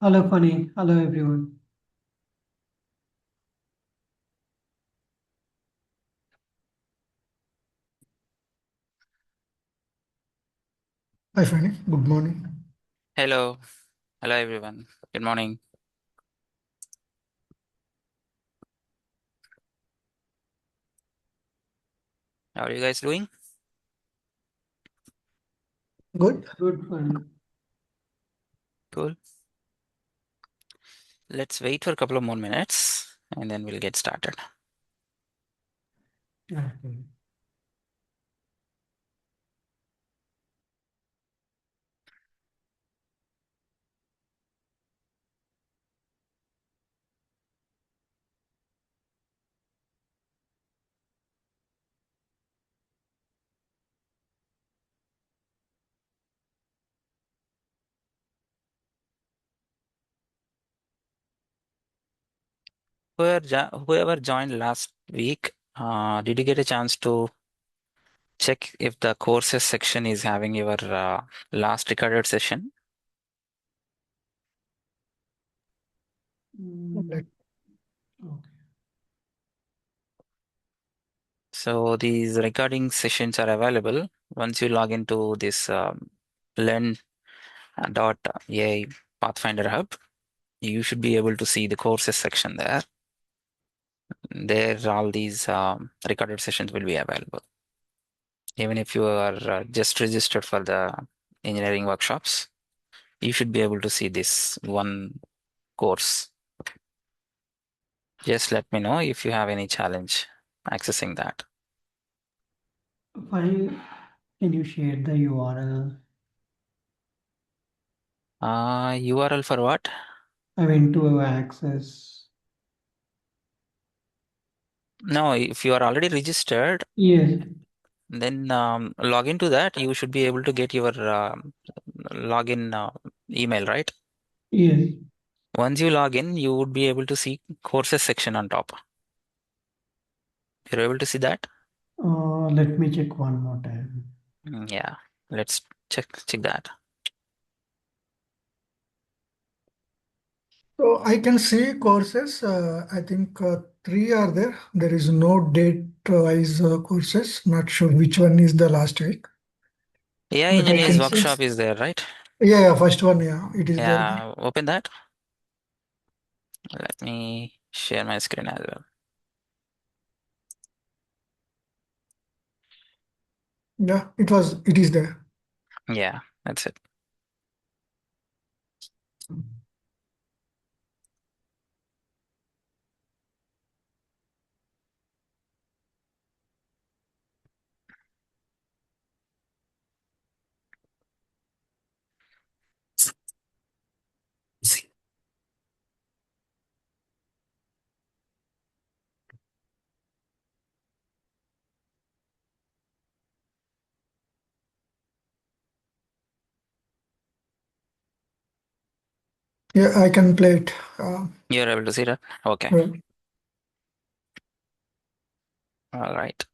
Hello, Funny. Hello, everyone. Hi, Fanny. Good morning. Hello, hello everyone. Good morning. How are you guys doing? Good. Good, Funny. Cool. Let's wait for a couple of more minutes and then we'll get started. Okay. Whoever joined last week, did you get a chance to check if the courses section is having your last recorded session? Mm, Let- okay. So these recording sessions are available once you log into this learn.ai Pathfinder Hub. You should be able to see the courses section there. There, all these recorded sessions will be available. Even if you are just registered for the engineering workshops, you should be able to see this one course. Just let me know if you have any challenge accessing that. Funny, can you share the URL? URL for what? I went to access. No, if you are already registered, Yes, then log into that. You should be able to get your login email, right? yes. Once you log in, you would be able to see courses section on top. You're able to see that? Let me check one more time. Yeah, let's check that. So I can see courses. I think three are there. There is no date-wise courses. Not sure which one is the last week, AI but I engineers can see. workshop is there, right? Yeah, first one. Yeah, it is there. Yeah, open that. Let me share my screen as well. Yeah, it was. It is there. Yeah, that's it. Yeah, I can play it. You're able to see that? Okay. Right. All right.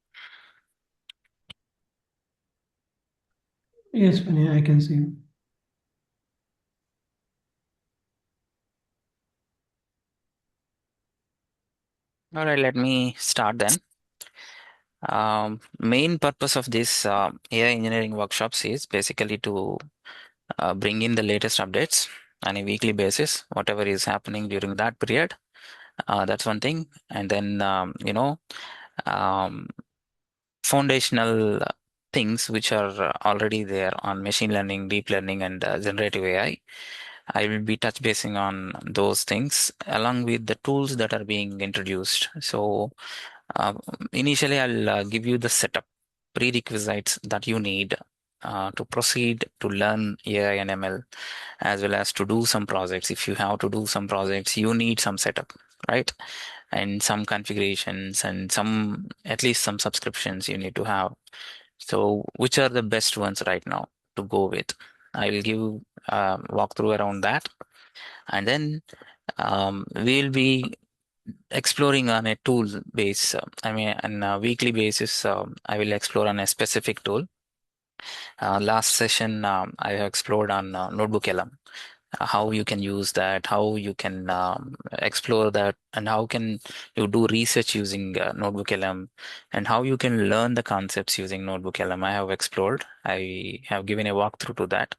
Yes, Funny, I can see. All right, let me start then. Main purpose of this AI engineering workshops is basically to bring in the latest updates on a weekly basis, whatever is happening during that period. That's one thing. And then, um, foundational things which are already there on machine learning, deep learning, and generative AI. I will be touch basing on those things along with the tools that are being introduced. So, uh, initially, I'll give you the setup prerequisites that you need to proceed to learn AI and ML, as well as to do some projects. If you have to do some projects, you need some setup, right? And some configurations and some, at least some subscriptions you need to have. So which are the best ones right now to go with? I will give walkthrough around that, and then we'll be exploring on a tool base. I mean, on a weekly basis, I will explore on a specific tool. Last session, I have explored on Notebook LM. how you can use that, how you can explore that, and how can you do research using Notebook LM, and how you can learn the concepts using Notebook LM. I have explored. I have given a walkthrough to that.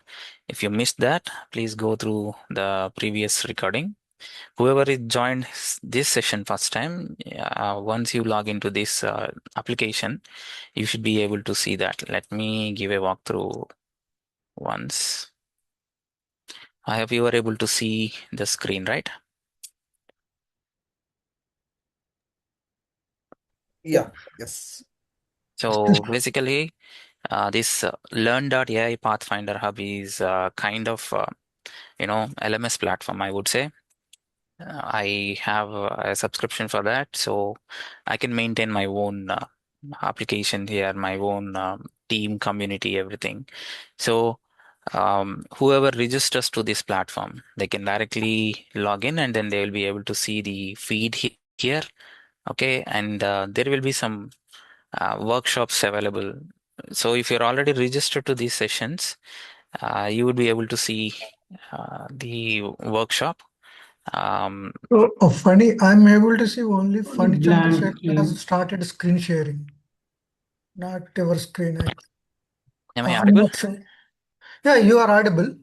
If you missed that, please go through the previous recording. Whoever is joined this session first time, once you log into this application, you should be able to see that. Let me give a walkthrough once. I hope you were able to see the screen, right? Yeah. Yes. So basically, this Learn.ai Pathfinder Hub is kind of LMS platform, I would say. I have a subscription for that, so I can maintain my own application here, my own team, community, everything. So whoever registers to this platform, they can directly log in, and then they will be able to see the feed here. Okay, and there will be some workshops available. So if you're already registered to these sessions, you would be able to see the workshop. Funny, I'm able to see only Funny Chandrasekhar Blankly. has started screen sharing, not your screen. Am I I'm audible? not sure. Yeah, you are audible.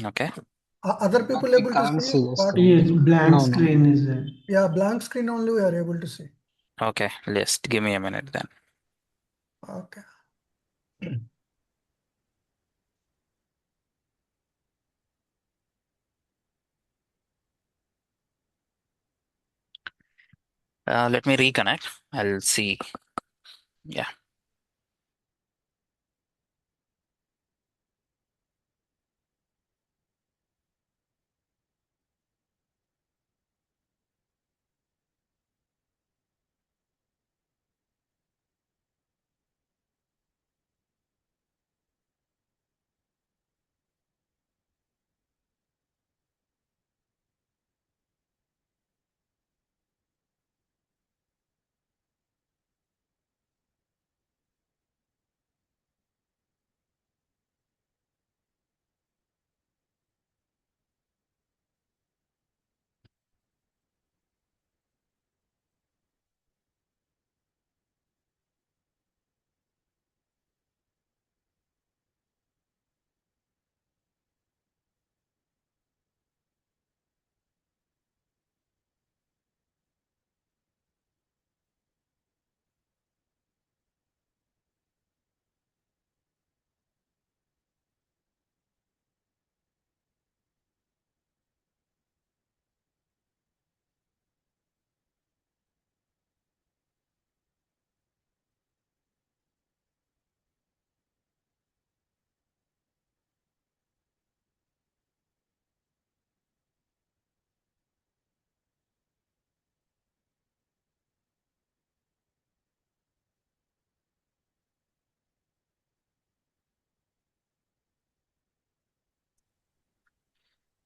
Okay. Other people We able to can't see see the what? Yes, screen. blank No, no. screen is there. Yeah, blank screen only we are able to see. Okay, just give me a minute then. Okay. Let me reconnect. I'll see. Yeah.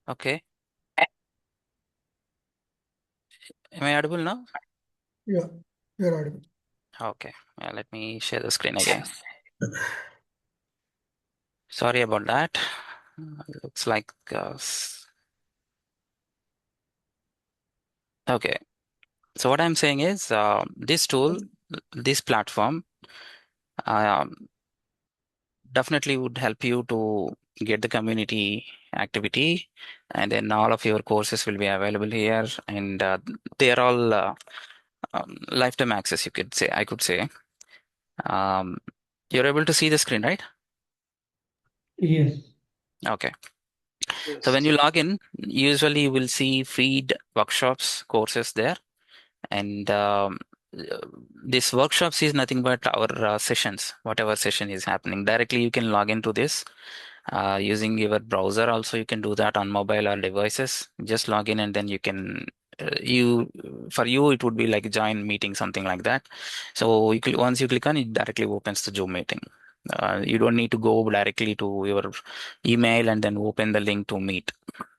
Okay. Am I audible now? Yeah, you're audible. Okay. Yeah, let me share the screen again. Sorry about that. Looks like okay. So what I'm saying is this tool, this platform, um, definitely would help you to get the community activity, and then all of your courses will be available here, and they are all lifetime access, you could say. I could say. Um, you're able to see the screen, right? Yes. Okay. So Yes. when you log in, usually you will see feed workshops, courses there, and uh, this workshops is nothing but our sessions, whatever session is happening. Directly, you can log into this using your browser. Also, you can do that on mobile or devices. Just log in, and then you can you for you it would be like join meeting, something like that. So once you click on it, directly opens the Zoom meeting. You don't need to go directly to your email and then open the link to meet.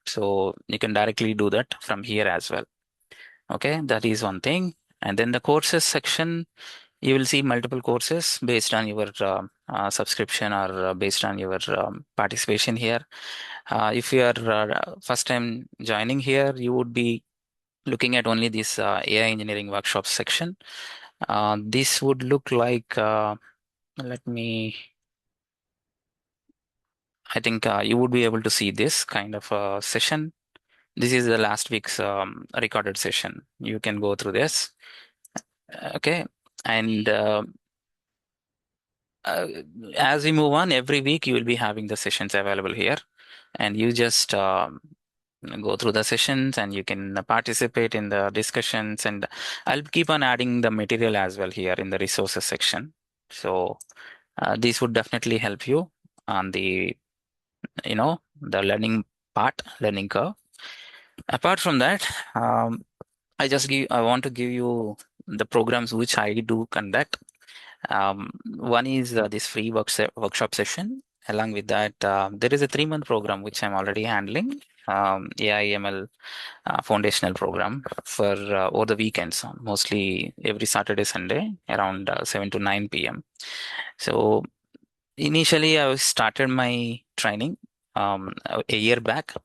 So you can directly do that from here as well. Okay, that is one thing. And then the courses section, You will see multiple courses based on your subscription or based on your participation here. If you are first time joining here, you would be looking at only this AI engineering workshop section. This would look like, let me, I think you would be able to see this kind of session. This is the last week's recorded session. You can go through this. Okay. And as we move on, every week you will be having the sessions available here. And you just go through the sessions and you can participate in the discussions. And I'll keep on adding the material as well here in the resources section. So these would definitely help you on the, the learning part, learning curve. Apart from that, I want to give you the programs which I do conduct. One is this free workshop session. Along with that, there is a 3-month program which I'm already handling. AI/ML foundational program for over the weekends, mostly every Saturday, Sunday, around 7 to 9 p.m. So initially, I started my training a year back,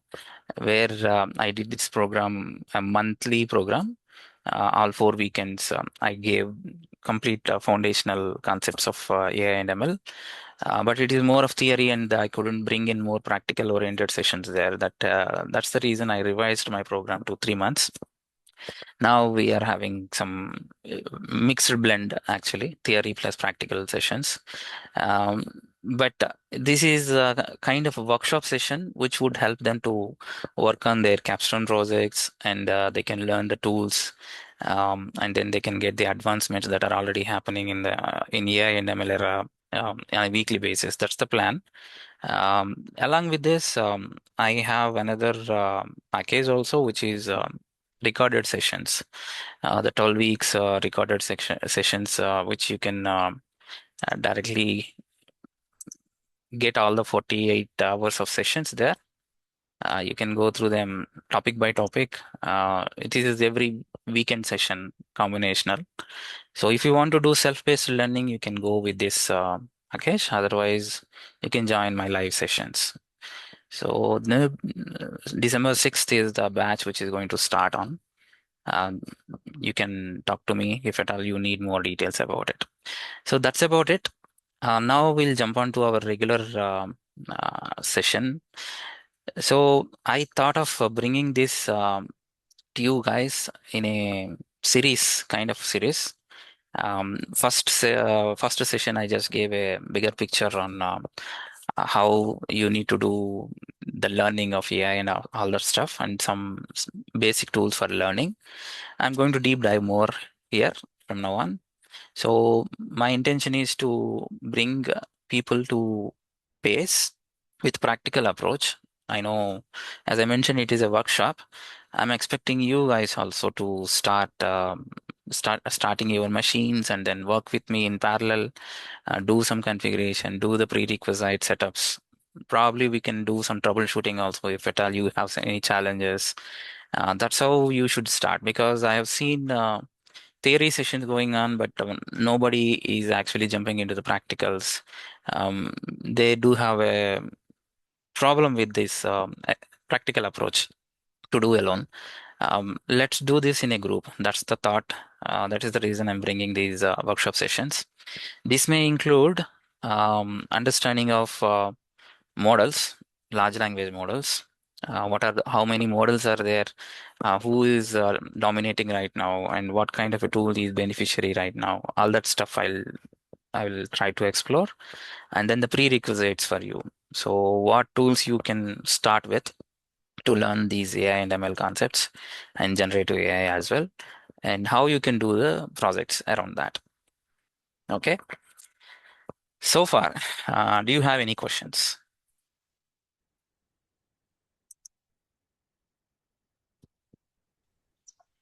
where I did this program, a monthly program. All 4 weekends, I gave complete foundational concepts of AI and ML. But it is more of theory, and I couldn't bring in more practical oriented sessions there. That's the reason I revised my program to 3 months. Now we are having some mixed blend, actually, theory plus practical sessions. Um, but this is a kind of a workshop session which would help them to work on their capstone projects, and they can learn the tools, and then they can get the advancements that are already happening in AI and ML era on a weekly basis. That's the plan. Along with this, I have another package also, which is recorded sessions. The 12 weeks recorded sessions, which you can directly get all the 48 hours of sessions there. You can go through them topic by topic. It is every weekend session combinational. So if you want to do self-paced learning, you can go with this package. Otherwise, you can join my live sessions. So December 6th is the batch which is going to start on. You can talk to me if at all you need more details about it. So that's about it. Now we'll jump on to our regular session. So I thought of bringing this to you guys in a kind of series. First session, I just gave a bigger picture on how you need to do the learning of AI and all that stuff, and some basic tools for learning. I'm going to deep dive more here from now on. So my intention is to bring people to pace with practical approach. I know, as I mentioned, it is a workshop. I'm expecting you guys also to starting your machines and then work with me in parallel, do some configuration, do the prerequisite setups. Probably we can do some troubleshooting also if at all you have any challenges. That's how you should start, because I have seen theory sessions going on, but nobody is actually jumping into the practicals. They do have a problem with this practical approach to do alone. Let's do this in a group. That's the thought. That is the reason I'm bringing these workshop sessions. This may include understanding of models, large language models. How many models are there? Who is dominating right now, and what kind of a tool is beneficiary right now? All that stuff I will try to explore, and then the prerequisites for you. So, what tools you can start with to learn these AI and ML concepts and generative AI as well, and how you can do the projects around that. Okay. So far, do you have any questions?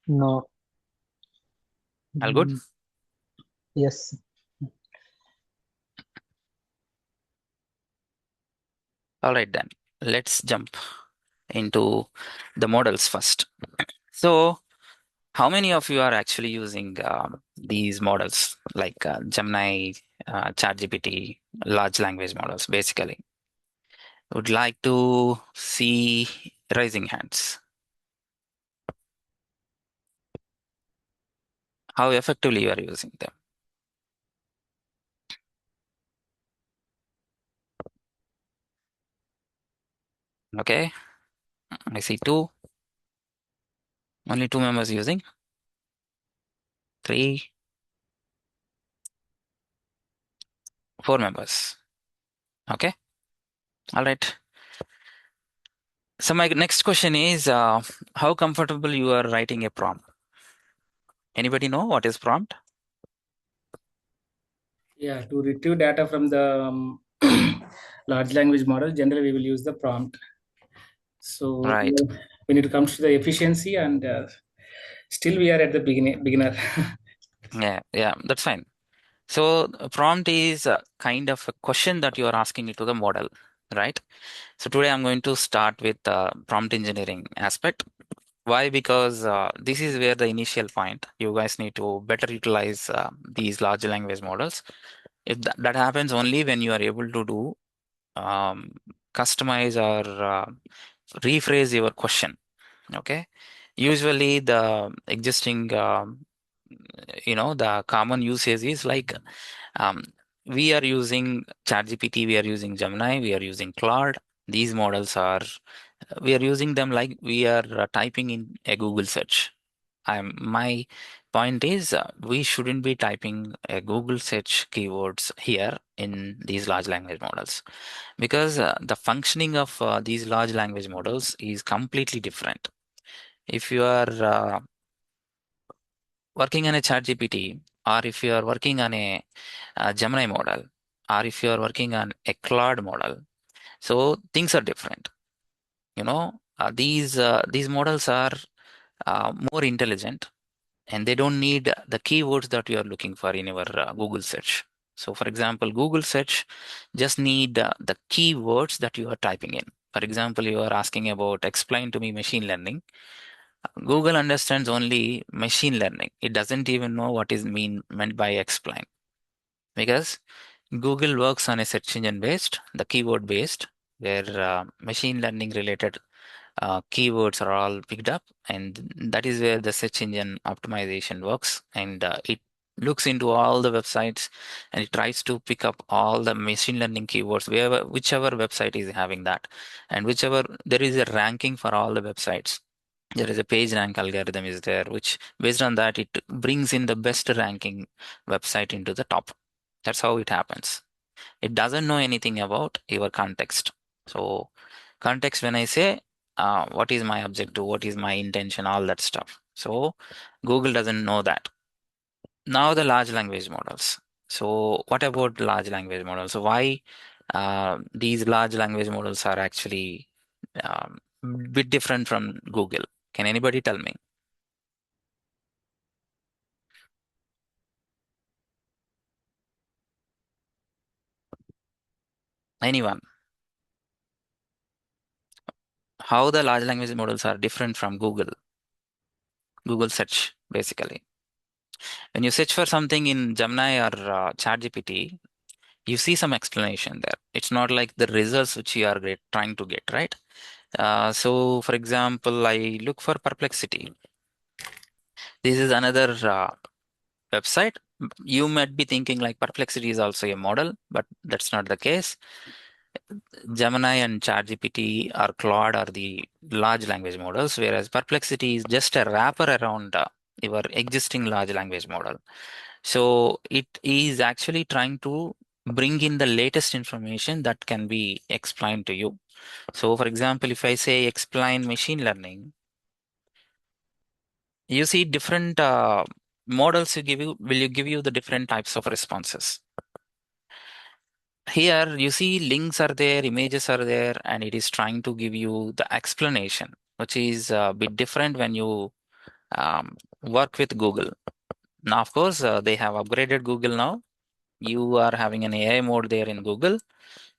No. All good? Yes. All right, then let's jump into the models first. So, how many of you are actually using these models like Gemini, ChatGPT, large language models, basically. Would like to see raising hands. How effectively you are using them. Okay, I see two. Only 2 members using. 3, 4 members. Okay, all right. So my next question is, how comfortable you are writing a prompt? Anybody know what is prompt? Yeah, to retrieve data from the large language model, generally we will use the prompt. So Right. when it comes to the efficiency, and still we are at the beginner. Yeah, that's fine. So a prompt is a kind of a question that you are asking it to the model, right? So today I'm going to start with prompt engineering aspect. Why? Because this is where the initial point. You guys need to better utilize these large language models. If that happens only when you are able to do um, customize or rephrase your question. Okay. Usually the existing, the common usage is like um, we are using ChatGPT, we are using Gemini, we are using Claude. These models are, we are using them like we are typing in a Google search. My point is we shouldn't be typing a Google search keywords here in these large language models because the functioning of these large language models is completely different. If you are working on a ChatGPT, or if you are working on a, Gemini model, or if you are working on a Claude model, so things are different. These models are more intelligent, and they don't need the keywords that you are looking for in your Google search. So, for example, Google search just need the keywords that you are typing in. For example, you are asking about explain to me machine learning. Google understands only machine learning. It doesn't even know what is meant by explain because Google works on a search engine based, the keyword based, where machine learning related keywords are all picked up, and that is where the search engine optimization works. And it looks into all the websites and it tries to pick up all the machine learning keywords, whichever website is having that, and whichever there is a ranking for all the websites. There is a page rank algorithm is there, which based on that, it brings in the best ranking website into the top. That's how it happens. It doesn't know anything about your context. So context, when I say what is my objective, what is my intention, all that stuff. So Google doesn't know that. Now the large language models. So what about large language models? So why these large language models are actually bit different from Google? Can anybody tell me? Anyone? How the large language models are different from Google search, basically. When you search for something in Gemini or ChatGPT, you see some explanation there. It's not like the results which you are trying to get, right? So, for example, I look for Perplexity. This is another website. You might be thinking like Perplexity is also a model, but that's not the case. Gemini and ChatGPT or Claude are the large language models, whereas Perplexity is just a wrapper around your existing large language model. So it is actually trying to bring in the latest information that can be explained to you. So, for example, if I say explain machine learning, you see different models will you give you the different types of responses. Here you see links are there, images are there, and it is trying to give you the explanation, which is a bit different when you work with Google. Now, of course, they have upgraded Google now. You are having an AI mode there in Google.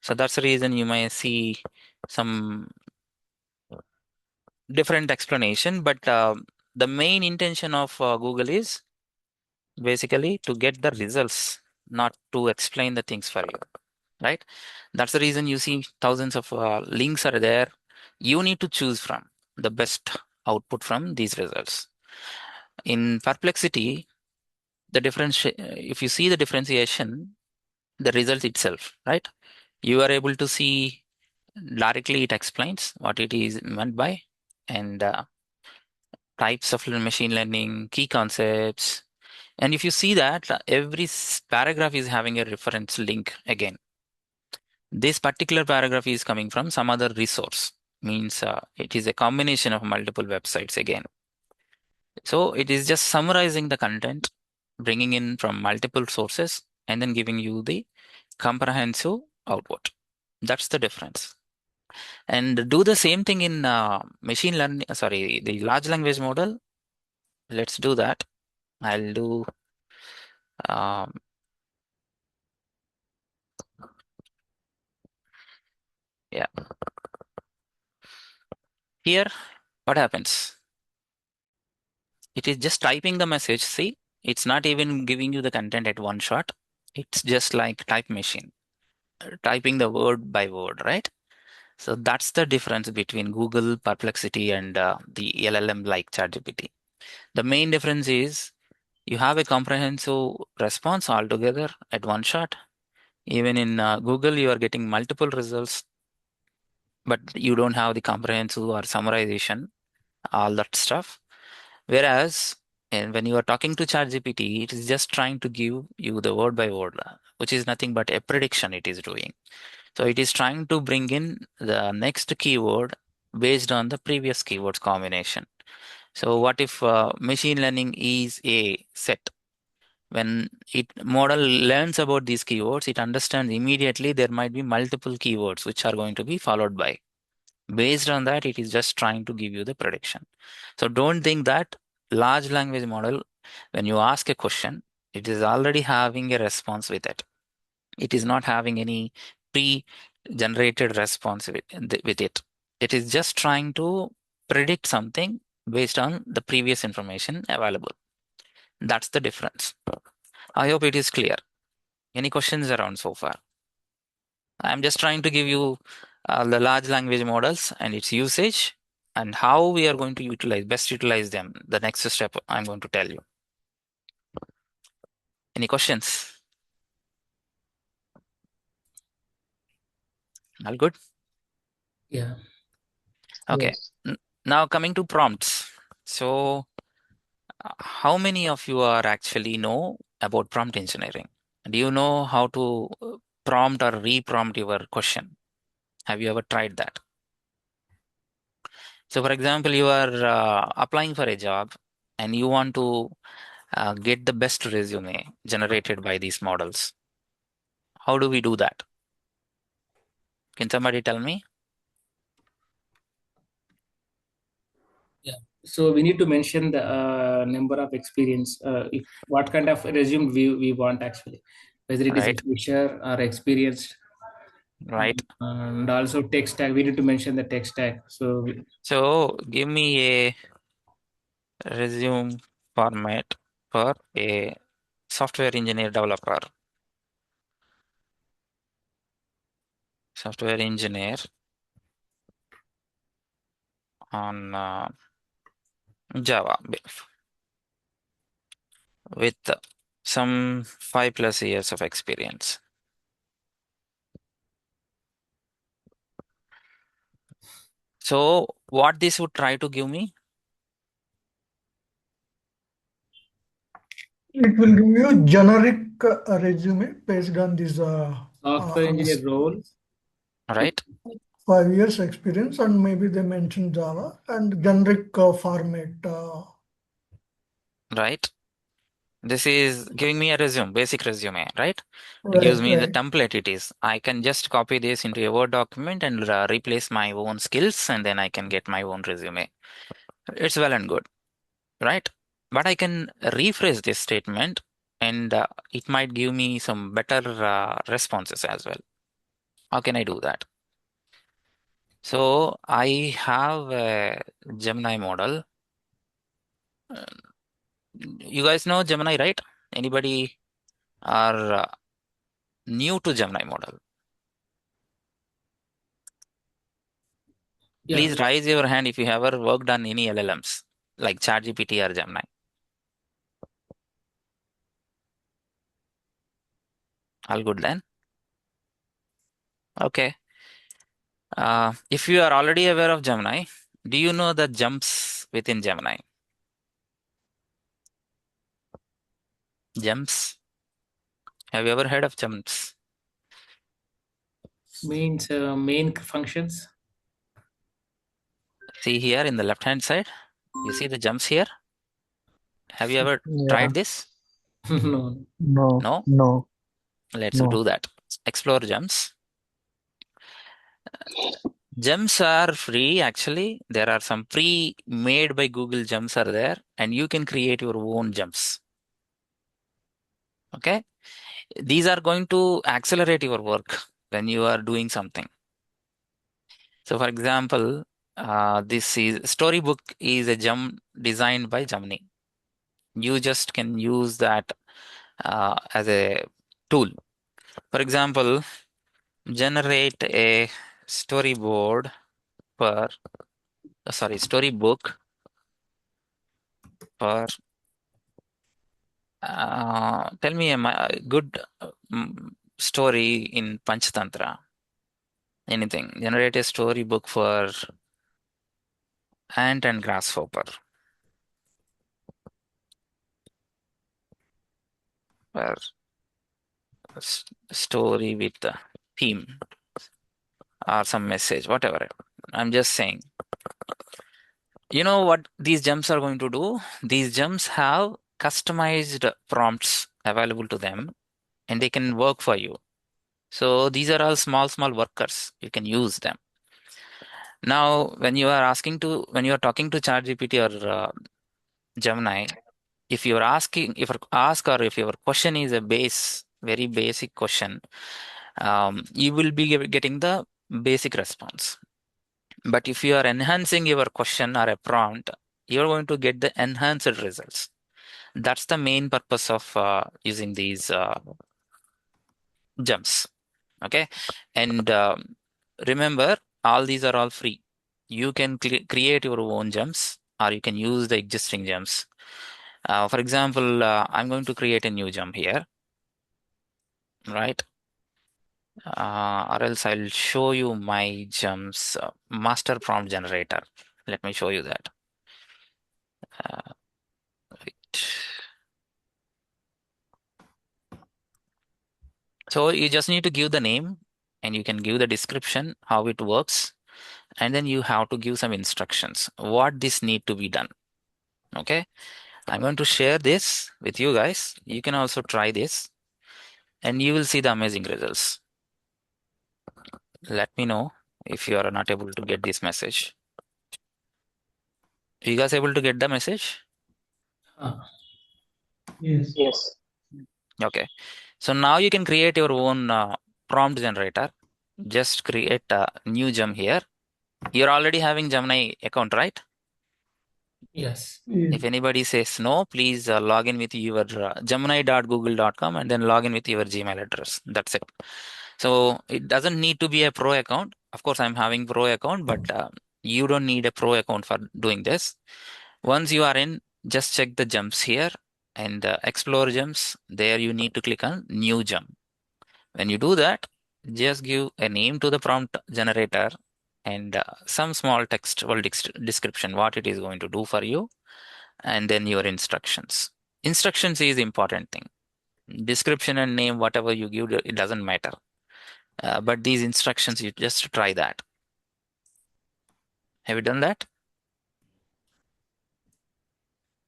So that's the reason you may see some different explanation. But the main intention of Google is basically to get the results, not to explain the things for you, right? That's the reason you see thousands of links are there. You need to choose from the best output from these results. In Perplexity, the difference, if you see the differentiation, the result itself, right? You are able to see directly, it explains what it is meant by, and types of machine learning, key concepts. And if you see that every paragraph is having a reference link again. This particular paragraph is coming from some other resource, means it is a combination of multiple websites again. So it is just summarizing the content, bringing in from multiple sources, and then giving you the comprehensive output. That's the difference. And do the same thing in machine learning, sorry, the large language model. Let's do that. I'll do um, yeah. Here, what happens? It is just typing the message. See, it's not even giving you the content at one shot. It's just like type machine, typing the word by word, right? So that's the difference between Google, Perplexity, and the LLM like ChatGPT. The main difference is you have a comprehensive response altogether at one shot. Even in Google, you are getting multiple results, but you don't have the comprehensive or summarization, all that stuff. Whereas, and when you are talking to ChatGPT, it is just trying to give you the word by word, which is nothing but a prediction it is doing. So it is trying to bring in the next keyword based on the previous keywords combination. So what if machine learning is a set? When it model learns about these keywords, it understands immediately there might be multiple keywords which are going to be followed by. Based on that, it is just trying to give you the prediction. So don't think that large language model, when you ask a question, it is already having a response with it. It is not having any pre-generated response with it. It is just trying to predict something based on the previous information available. That's the difference. I hope it is clear. Any questions around so far? I'm just trying to give you the large language models and its usage and how we are going to best utilize them. The next step I'm going to tell you. Any questions? All good? Yeah. Okay. Yes. Now coming to prompts. So how many of you are actually know about prompt engineering? Do you know how to prompt or re-prompt your question? Have you ever tried that? So for example, you are applying for a job and you want to get the best resume generated by these models. How do we do that? Can somebody tell me? Yeah. So we need to mention the number of experience. If what kind of resume we want actually, whether it is a Right, fresher or experienced, right. and also tech stack. We need to mention the tech stack. So So give me a resume format for a software engineer developer. Software engineer on Java with some 5+ years of experience. So what this would try to give me? It will give you generic resume based on this software engineer role. Right, 5 years experience, and maybe they mention Java and generic format. right. This is giving me a resume, basic resume, right? It gives Right, me the right. template it is. I can just copy this into a Word document and replace my own skills and then I can get my own resume. It's well and good, right? But I can rephrase this statement and it might give me some better responses as well. How can I do that? So I have a Gemini model. You guys know Gemini, right? Anybody are new to Gemini model? Yeah. Please raise your hand if you have ever worked on any LLMs like ChatGPT or Gemini. All good then. Okay. If you are already aware of Gemini, do you know the jumps within Gemini? Jumps? Have you ever heard of jumps? Means main functions. See here in the left hand side, you see the jumps here. Have you ever Yeah. tried this? No. No. No? No. Let's No. do that. Explore jumps. Gems are free actually. There are some pre-made by Google gems are there, and you can create your own gems. Okay? These are going to accelerate your work when you are doing something. So for example, this is storybook is a gem designed by Gemini. You just can use that as a tool. For example, generate a storyboard for storybook for tell me a good story in Panchatantra. Anything. Generate a storybook for ant and grasshopper. Or story with the theme or some message, whatever. I'm just saying. You know what these gems are going to do? These gems have customized prompts available to them and they can work for you. So these are all small workers. You can use them. Now, when you are talking to ChatGPT or Gemini, if you're asking, if your question is a very basic question, you will be getting the basic response. But if you are enhancing your question or a prompt, you're going to get the enhanced results. That's the main purpose of using these gems. Okay, and remember, all these are all free. You can create your own gems, or you can use the existing gems. For example, I'm going to create a new gem here, right? Or else I'll show you my gems master prompt generator. Let me show you that. Right. So you just need to give the name and you can give the description, how it works, and then you have to give some instructions, what this need to be done. Okay. I'm going to share this with you guys. You can also try this and you will see the amazing results. Let me know if you are not able to get this message. You guys able to get the message? Yes. Yes. Okay. So now you can create your own prompt generator. Just create a new gem here. You're already having Gemini account, right? Yes. If anybody says no, please log in with your gemini.google.com and then log in with your Gmail address. That's it. So it doesn't need to be a pro account. Of course, I'm having pro account, but you don't need a pro account for doing this. Once you are in, just check the gems here and explore gems. There you need to click on new gem. When you do that, just give a name to the prompt generator and some small textual description, what it is going to do for you, and then your instructions. Instructions is important thing. Description and name, whatever you give, it doesn't matter. But these instructions, you just try that. Have you done that?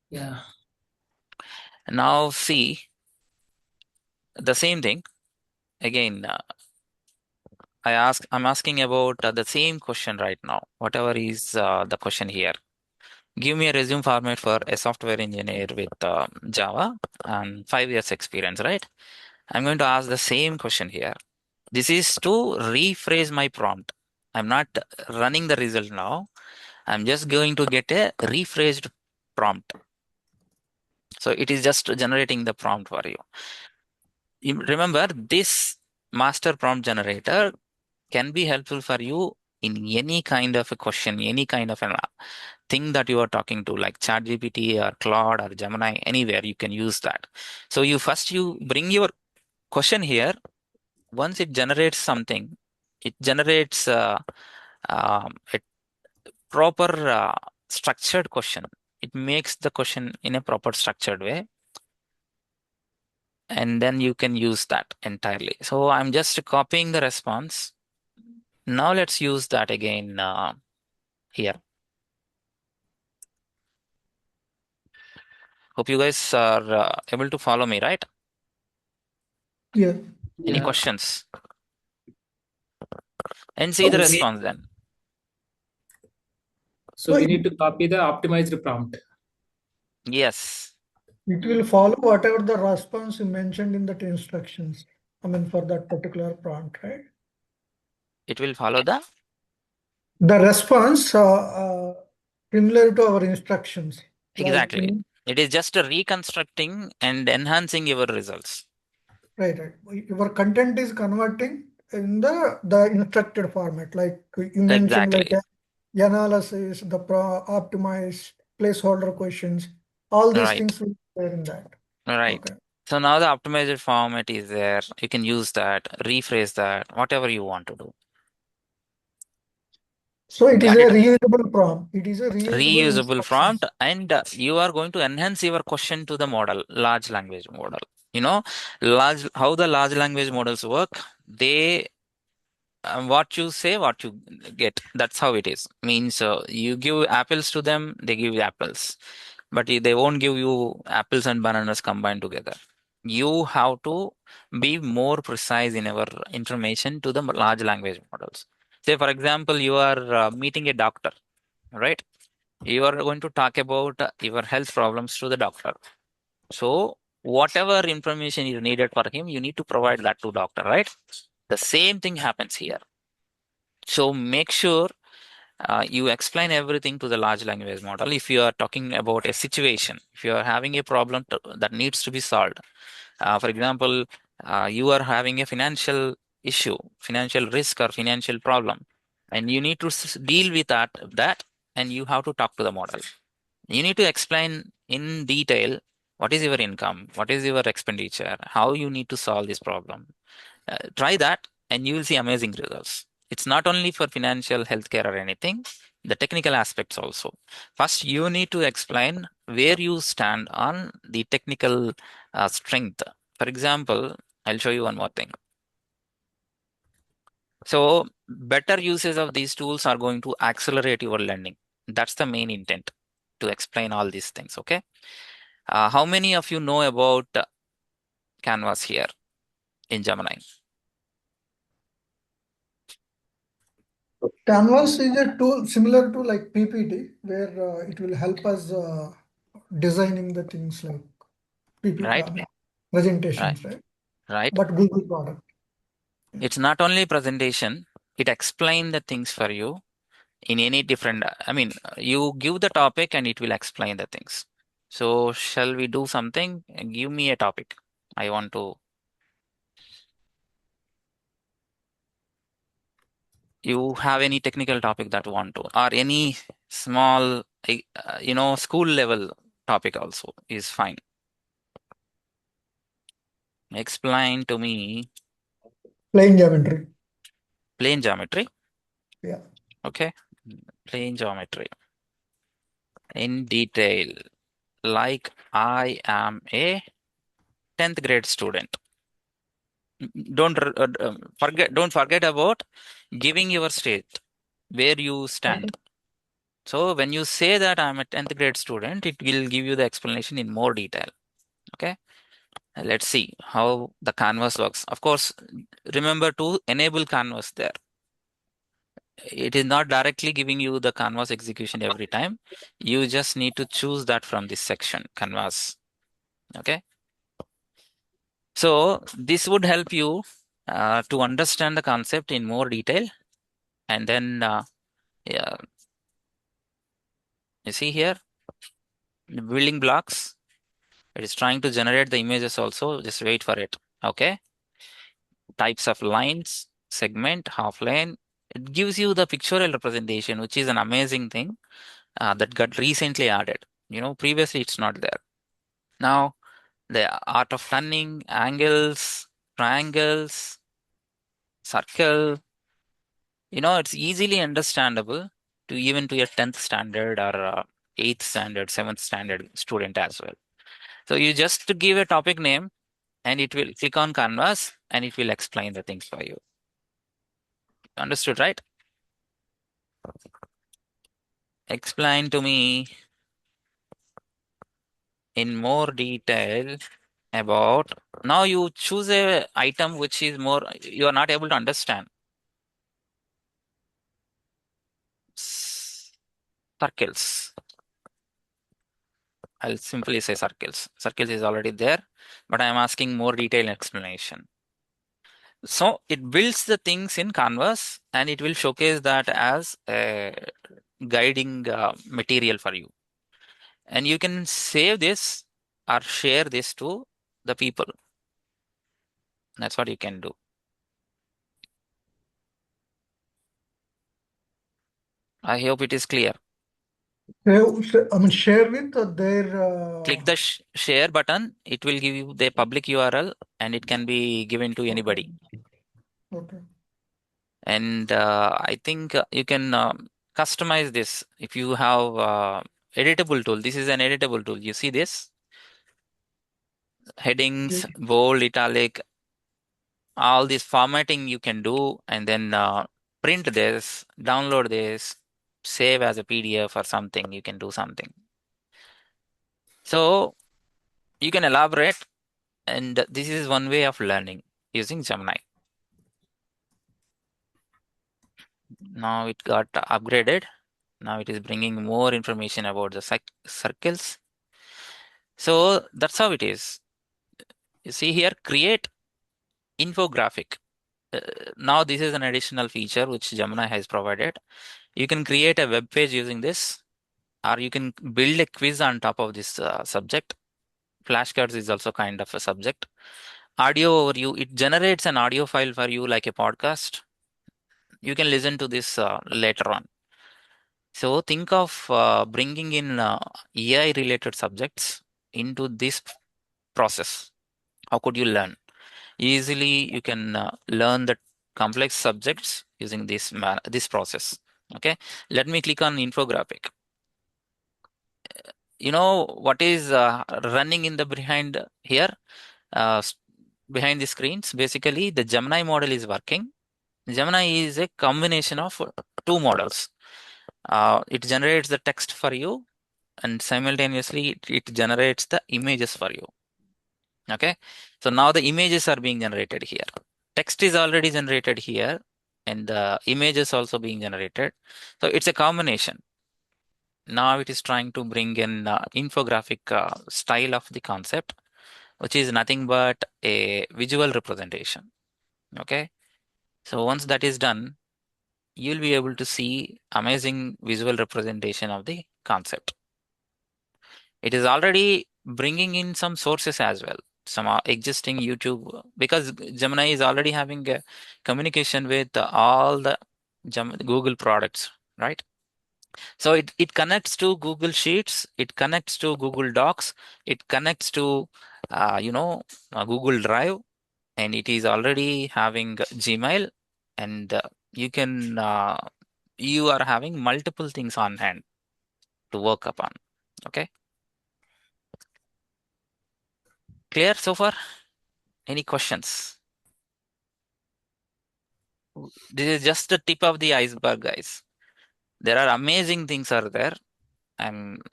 Yeah. Now see the same thing again. I'm asking about the same question right now. Whatever is the question here. Give me a resume format for a software engineer with Java and 5 years experience, right? I'm going to ask the same question here. This is to rephrase my prompt. I'm not running the result now. I'm just going to get a rephrased prompt. So it is just generating the prompt for you. Remember, this master prompt generator can be helpful for you in any kind of a question, any kind of a thing that you are talking to, like ChatGPT or Claude or Gemini, anywhere you can use that. So you bring your question here. Once it generates something, it generates a proper structured question. It makes the question in a proper structured way, and then you can use that entirely. So I'm just copying the response. Now let's use that again here. Hope you guys are able to follow me, right? Yeah. Any Yeah. questions? And see the Okay. response then. So we need to copy the optimized prompt. Yes, It will follow whatever the response you mentioned in that instructions. I mean, for that particular prompt, right? it will follow the The response similar to our instructions. Like exactly. It is just reconstructing and enhancing your results. right. Your content is converting in the instructed format. Like you mentioned, Exactly. like analysis, the optimized placeholder questions. All these Right. things will be there in that. Right. Okay. So now the optimized format is there. You can use that, rephrase that, whatever you want to do. So it is Got a it? reusable prompt. It is a reusable Reusable instructions. prompt, and you are going to enhance your question to the model, large language model. You know, how the large language models work. They what you say, what you get. That's how it is. Means you give apples to them, they give you apples, but they won't give you apples and bananas combined together. You have to be more precise in our information to the large language models. Say, for example, you are meeting a doctor, right? You are going to talk about your health problems to the doctor. So whatever information you needed for him, you need to provide that to doctor, right? The same thing happens here. So make sure you explain everything to the large language model. If you are talking about a situation, if you are having a problem that needs to be solved, for example, you are having a financial issue, financial risk, or financial problem, and you need to deal with that, and you have to talk to the model. You need to explain in detail what is your income, what is your expenditure, how you need to solve this problem. Try that, and you will see amazing results. It's not only for financial healthcare or anything, the technical aspects also. First, you need to explain where you stand on the technical strength. For example, I'll show you one more thing. So, better uses of these tools are going to accelerate your learning. That's the main intent, to explain all these things. Okay. How many of you know about Canvas here in Gemini? Canvas is a tool similar to like PPT, where it will help us designing the things like PPT, Right? Right. presentations, right? Right. But Google product. It's not only presentation, it explain the things for you in any different, I mean, you give the topic and it will explain the things. So shall we do something? Give me a topic. I want to, you have any technical topic that you want to, or any small, school level topic also is fine. Explain to me Plain geometry. plane geometry. Yeah. Okay. Plane geometry in detail. Like I am a 10th grade student. Don't forget about giving your state where you stand. So when you say that I'm a 10th grade student, it will give you the explanation in more detail. Okay. Let's see how the canvas works. Of course, remember to enable canvas there. It is not directly giving you the canvas execution every time. You just need to choose that from this section, canvas. Okay. So this would help you to understand the concept in more detail. And then, yeah, you see here, the building blocks. It is trying to generate the images also. Just wait for it. Okay. Types of lines, segment, half lane. It gives you the pictorial representation, which is an amazing thing that got recently added. Previously it's not there. Now, the art of turning, angles, triangles, circle, it's easily understandable to even to a 10th standard or 8th standard, 7th standard student as well. So you just give a topic name and it will click on canvas and it will explain the things for you. Understood, right? Explain to me in more detail about, now you choose a item which is more, you are not able to understand. Circles. I'll simply say circles. Circles is already there, but I'm asking more detailed explanation. So it builds the things in Canvas and it will showcase that as a guiding material for you. And you can save this or share this to the people. That's what you can do. I hope it is clear. Share with their. Click the share button. It will give you the public URL and it can be given to anybody. Okay. And I think you can customize this if you have editable tool. This is an editable tool. You see this? Headings, bold, italic, all this formatting you can do, and then print this, download this, save as a PDF or something. You can do something. So you can elaborate, and this is one way of learning using Gemini. Now it got upgraded. Now it is bringing more information about the circles. So that's how it is. You see here, create infographic. Now this is an additional feature which Gemini has provided. You can create a web page using this, or you can build a quiz on top of this subject. Flashcards is also kind of a subject. Audio overview, it generates an audio file for you like a podcast. You can listen to this later on. So think of bringing in AI related subjects into this process. How could you learn? Easily you can learn the complex subjects using this process. Okay, let me click on infographic. You know what is running in the behind here, behind the screens? Basically, the Gemini model is working. Gemini is a combination of two models. It generates the text for you, and simultaneously it generates the images for you. Okay, so now the images are being generated here. Text is already generated here, and the images also being generated. So it's a combination. Now it is trying to bring in infographic style of the concept, which is nothing but a visual representation. Okay, so once that is done, you'll be able to see amazing visual representation of the concept. It is already bringing in some sources as well, some existing YouTube, because Gemini is already having a communication with all the Google products, right? So it connects to Google Sheets, it connects to Google Docs, it connects to Google Drive, and it is already having Gmail, and you are having multiple things on hand to work upon. Okay, clear so far? Any questions? This is just the tip of the iceberg, guys. There are amazing things are there.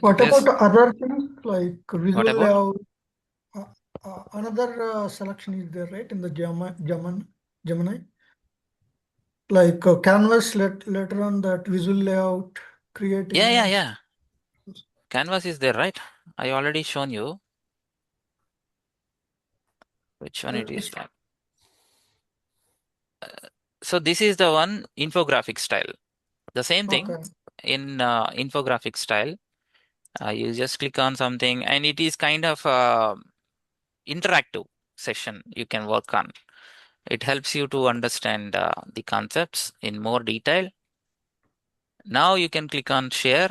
What Just about other things like what visual about? layout? Another selection is there, right, in the Gemini? Like canvas, later on that visual layout, create image. Yeah. Canvas is there, right? I already shown you. Which one it is that? So this is the one infographic style. The same thing Okay. in infographic style. You just click on something, and it is kind of interactive session you can work on. It helps you to understand the concepts in more detail. Now you can click on share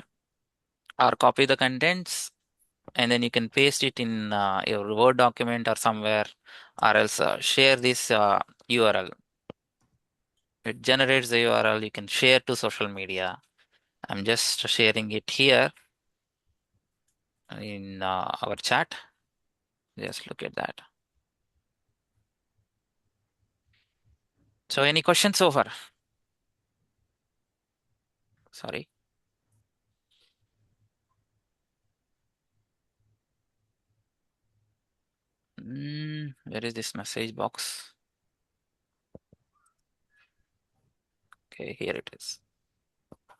or copy the contents, and then you can paste it in your Word document or somewhere, or else share this URL. It generates the URL. You can share to social media. I'm just sharing it here in our chat. Just look at that. So any questions so far? Sorry. Where is this message box? Okay, here it is.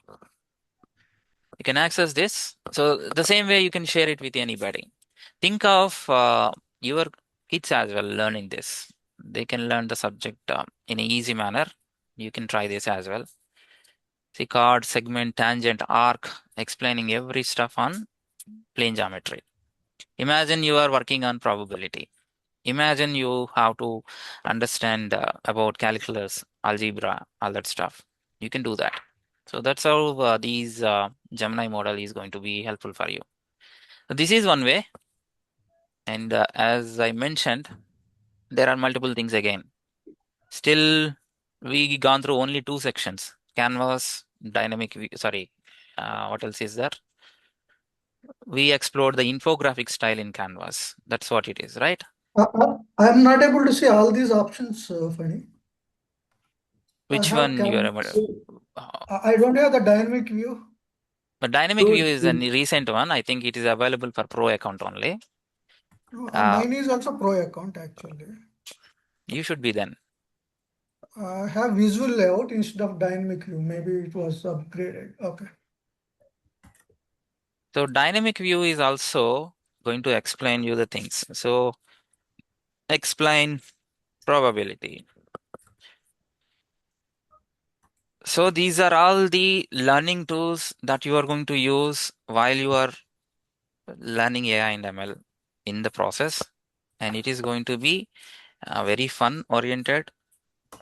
You can access this. So the same way you can share it with anybody. Think of your kids as well learning this. They can learn the subject in an easy manner. You can try this as well. See, chord, segment, tangent, arc, explaining every stuff on plane geometry. Imagine you are working on probability. Imagine you have to understand about calculus, algebra, all that stuff. You can do that. So that's how these Gemini model is going to be helpful for you. So this is one way. And as I mentioned, there are multiple things again. Still, we gone through only two sections: canvas, dynamic view. Sorry, what else is there? We explored the infographic style in canvas. That's what it is, right? I'm not able to see all these options, Fanny. Which I have one you are canvas. able? I don't have the dynamic view. The dynamic view is a recent one. I think it is available for pro account only. Mine is also pro account actually. You should be then. I have visual layout instead of dynamic view. Maybe it was upgraded. Okay. So dynamic view is also going to explain you the things. So explain probability. So these are all the learning tools that you are going to use while you are learning AI and ML in the process. And it is going to be very fun oriented.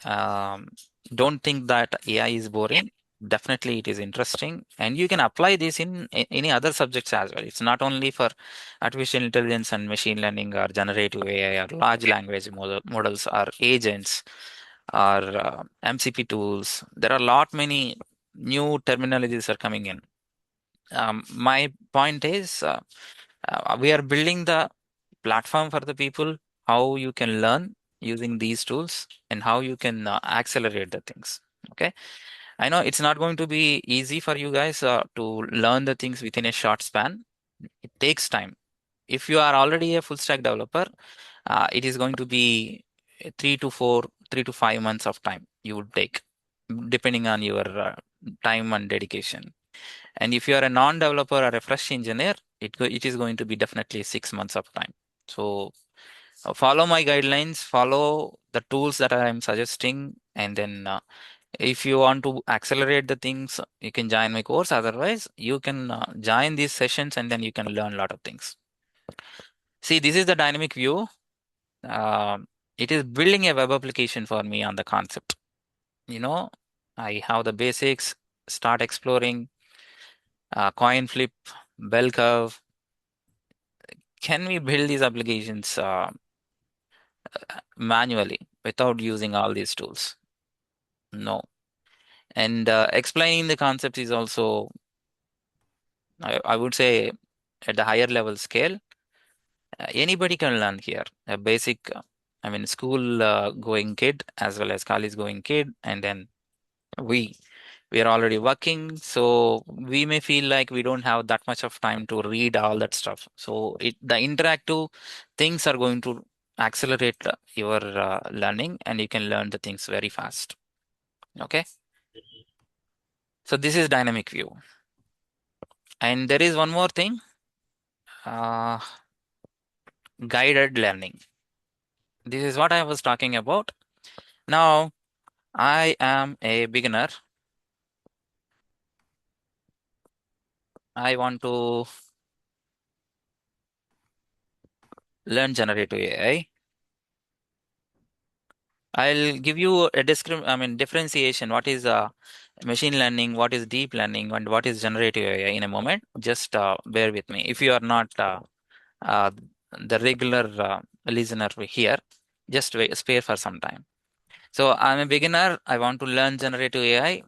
Don't think that AI is boring. Definitely it is interesting, and you can apply this in any other subjects as well. It's not only for artificial intelligence and machine learning or generative AI or large language models or agents or MCP tools. There are a lot many new terminologies are coming in. My point is we are building the platform for the people, how you can learn using these tools and how you can accelerate the things. Okay. I know it's not going to be easy for you guys to learn the things within a short span. It takes time. If you are already a full stack developer, it is going to be 3 to 5 months of time you would take, depending on your time and dedication. And if you are a non-developer or a fresh engineer, it is going to be definitely 6 months of time. So follow my guidelines, follow the tools that I am suggesting, and then if you want to accelerate the things, you can join my course. Otherwise, you can join these sessions and then you can learn a lot of things. See, this is the dynamic view. It is building a web application for me on the concept. You know, I have the basics, start exploring, coin flip, bell curve. Can we build these applications manually without using all these tools? No. And explaining the concept is also, I would say, at the higher level scale, anybody can learn here. A basic, I mean, school going kid as well as college going kid, and then we we are already working, so we may feel like we don't have that much of time to read all that stuff. So the interactive things are going to accelerate your learning, and you can learn the things very fast. Okay. So this is dynamic view. And there is one more thing, uh, guided learning. This is what I was talking about. Now, I am a beginner. I want to learn generative AI. I'll give you a differentiation. What is machine learning? What is deep learning? And what is generative AI in a moment? Just bear with me. If you are not uh, the regular listener here, just wait, spare for some time. So I'm a beginner. I want to learn generative AI.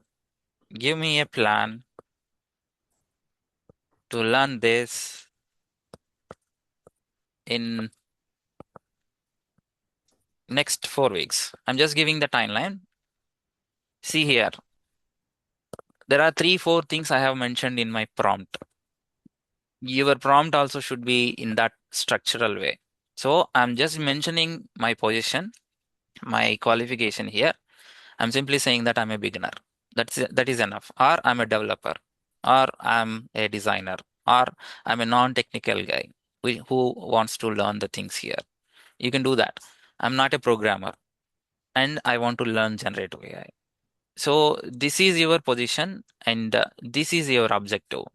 Give me a plan to learn this in next 4 weeks. I'm just giving the timeline. See here. There are 3, 4 things I have mentioned in my prompt. Your prompt also should be in that structural way. So I'm just mentioning my position, my qualification here. I'm simply saying that I'm a beginner. That is enough. Or I'm a developer, or I'm a designer, or I'm a non-technical guy who wants to learn the things here. You can do that. I'm not a programmer, and I want to learn generative AI. So this is your position, and this is your objective.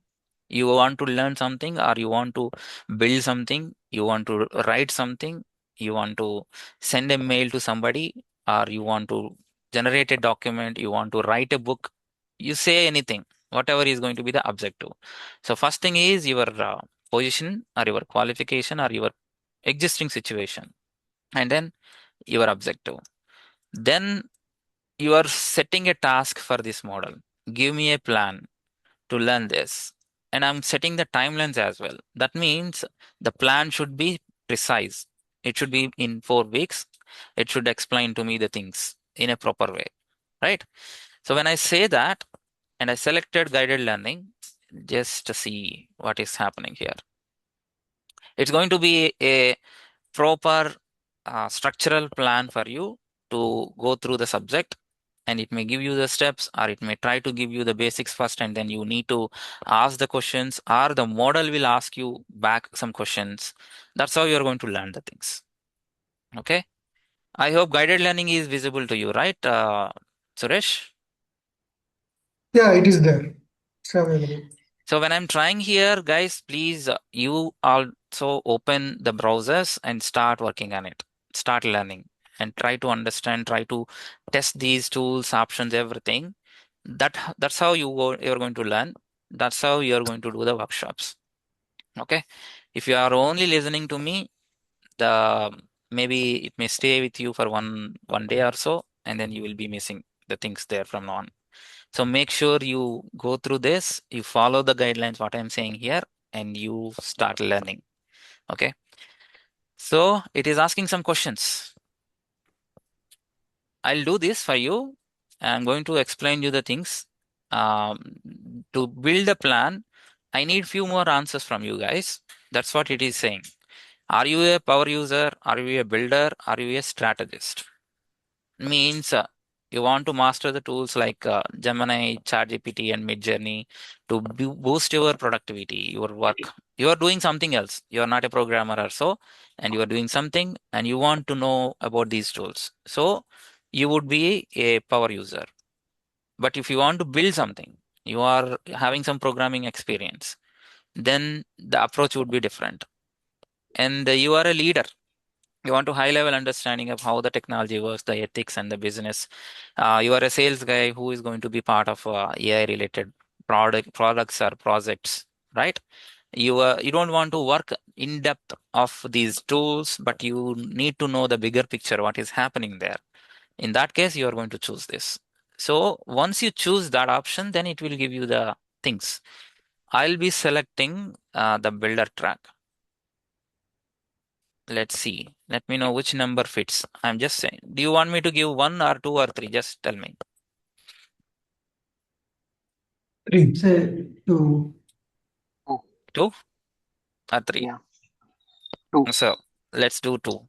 You want to learn something, or you want to build something, you want to write something, you want to send a mail to somebody, or you want to generate a document, you want to write a book. You say anything, whatever is going to be the objective. So first thing is your position, or your qualification, or your existing situation, and then your objective. Then you are setting a task for this model. Give me a plan to learn this. And I'm setting the timelines as well. That means the plan should be precise. It should be in 4 weeks. It should explain to me the things in a proper way, right? So when I say that and I selected guided learning, just to see what is happening here. It's going to be a proper structural plan for you to go through the subject, and it may give you the steps, or it may try to give you the basics first, and then you need to ask the questions, or the model will ask you back some questions. That's how you're going to learn the things. Okay, I hope guided learning is visible to you, right, Suresh? Yeah, it is there. It's available. So when I'm trying here, guys, please you also open the browsers and start working on it. Start learning and try to understand, try to test these tools, options, everything. That's how you're going to learn. That's how you're going to do the workshops. Okay. If you are only listening to me, the maybe it may stay with you for one day or so, and then you will be missing the things there from now on. So make sure you go through this, you follow the guidelines, what I'm saying here, and you start learning. Okay. So it is asking some questions. I'll do this for you. I'm going to explain you the things. To build a plan, I need few more answers from you guys. That's what it is saying. Are you a power user? Are you a builder? Are you a strategist? Means you want to master the tools like Gemini, ChatGPT, and Midjourney to boost your productivity, your work. You are doing something else. You are not a programmer or so, and you are doing something, and you want to know about these tools. So you would be a power user. But if you want to build something, you are having some programming experience, then the approach would be different. And you are a leader. You want to high level understanding of how the technology works, the ethics and the business. You are a sales guy who is going to be part of AI related products or projects, right? You don't want to work in depth of these tools, but you need to know the bigger picture, what is happening there. In that case, you are going to choose this. So once you choose that option, then it will give you the things. I'll be selecting the builder track. Let's see. Let me know which number fits. I'm just saying. Do you want me to give 1 or 2 or 3? Just tell me. 3. Say 2. 2 or 3? Yeah. 2. So let's do 2.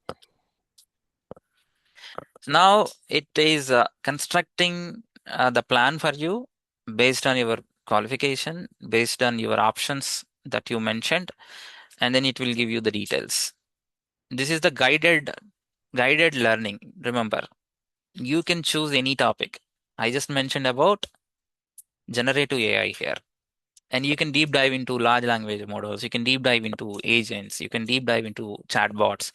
Now it is constructing the plan for you based on your qualification, based on your options that you mentioned, and then it will give you the details. This is the guided learning. Remember, you can choose any topic. I just mentioned about generative AI here. And you can deep dive into large language models. You can deep dive into agents. You can deep dive into chatbots.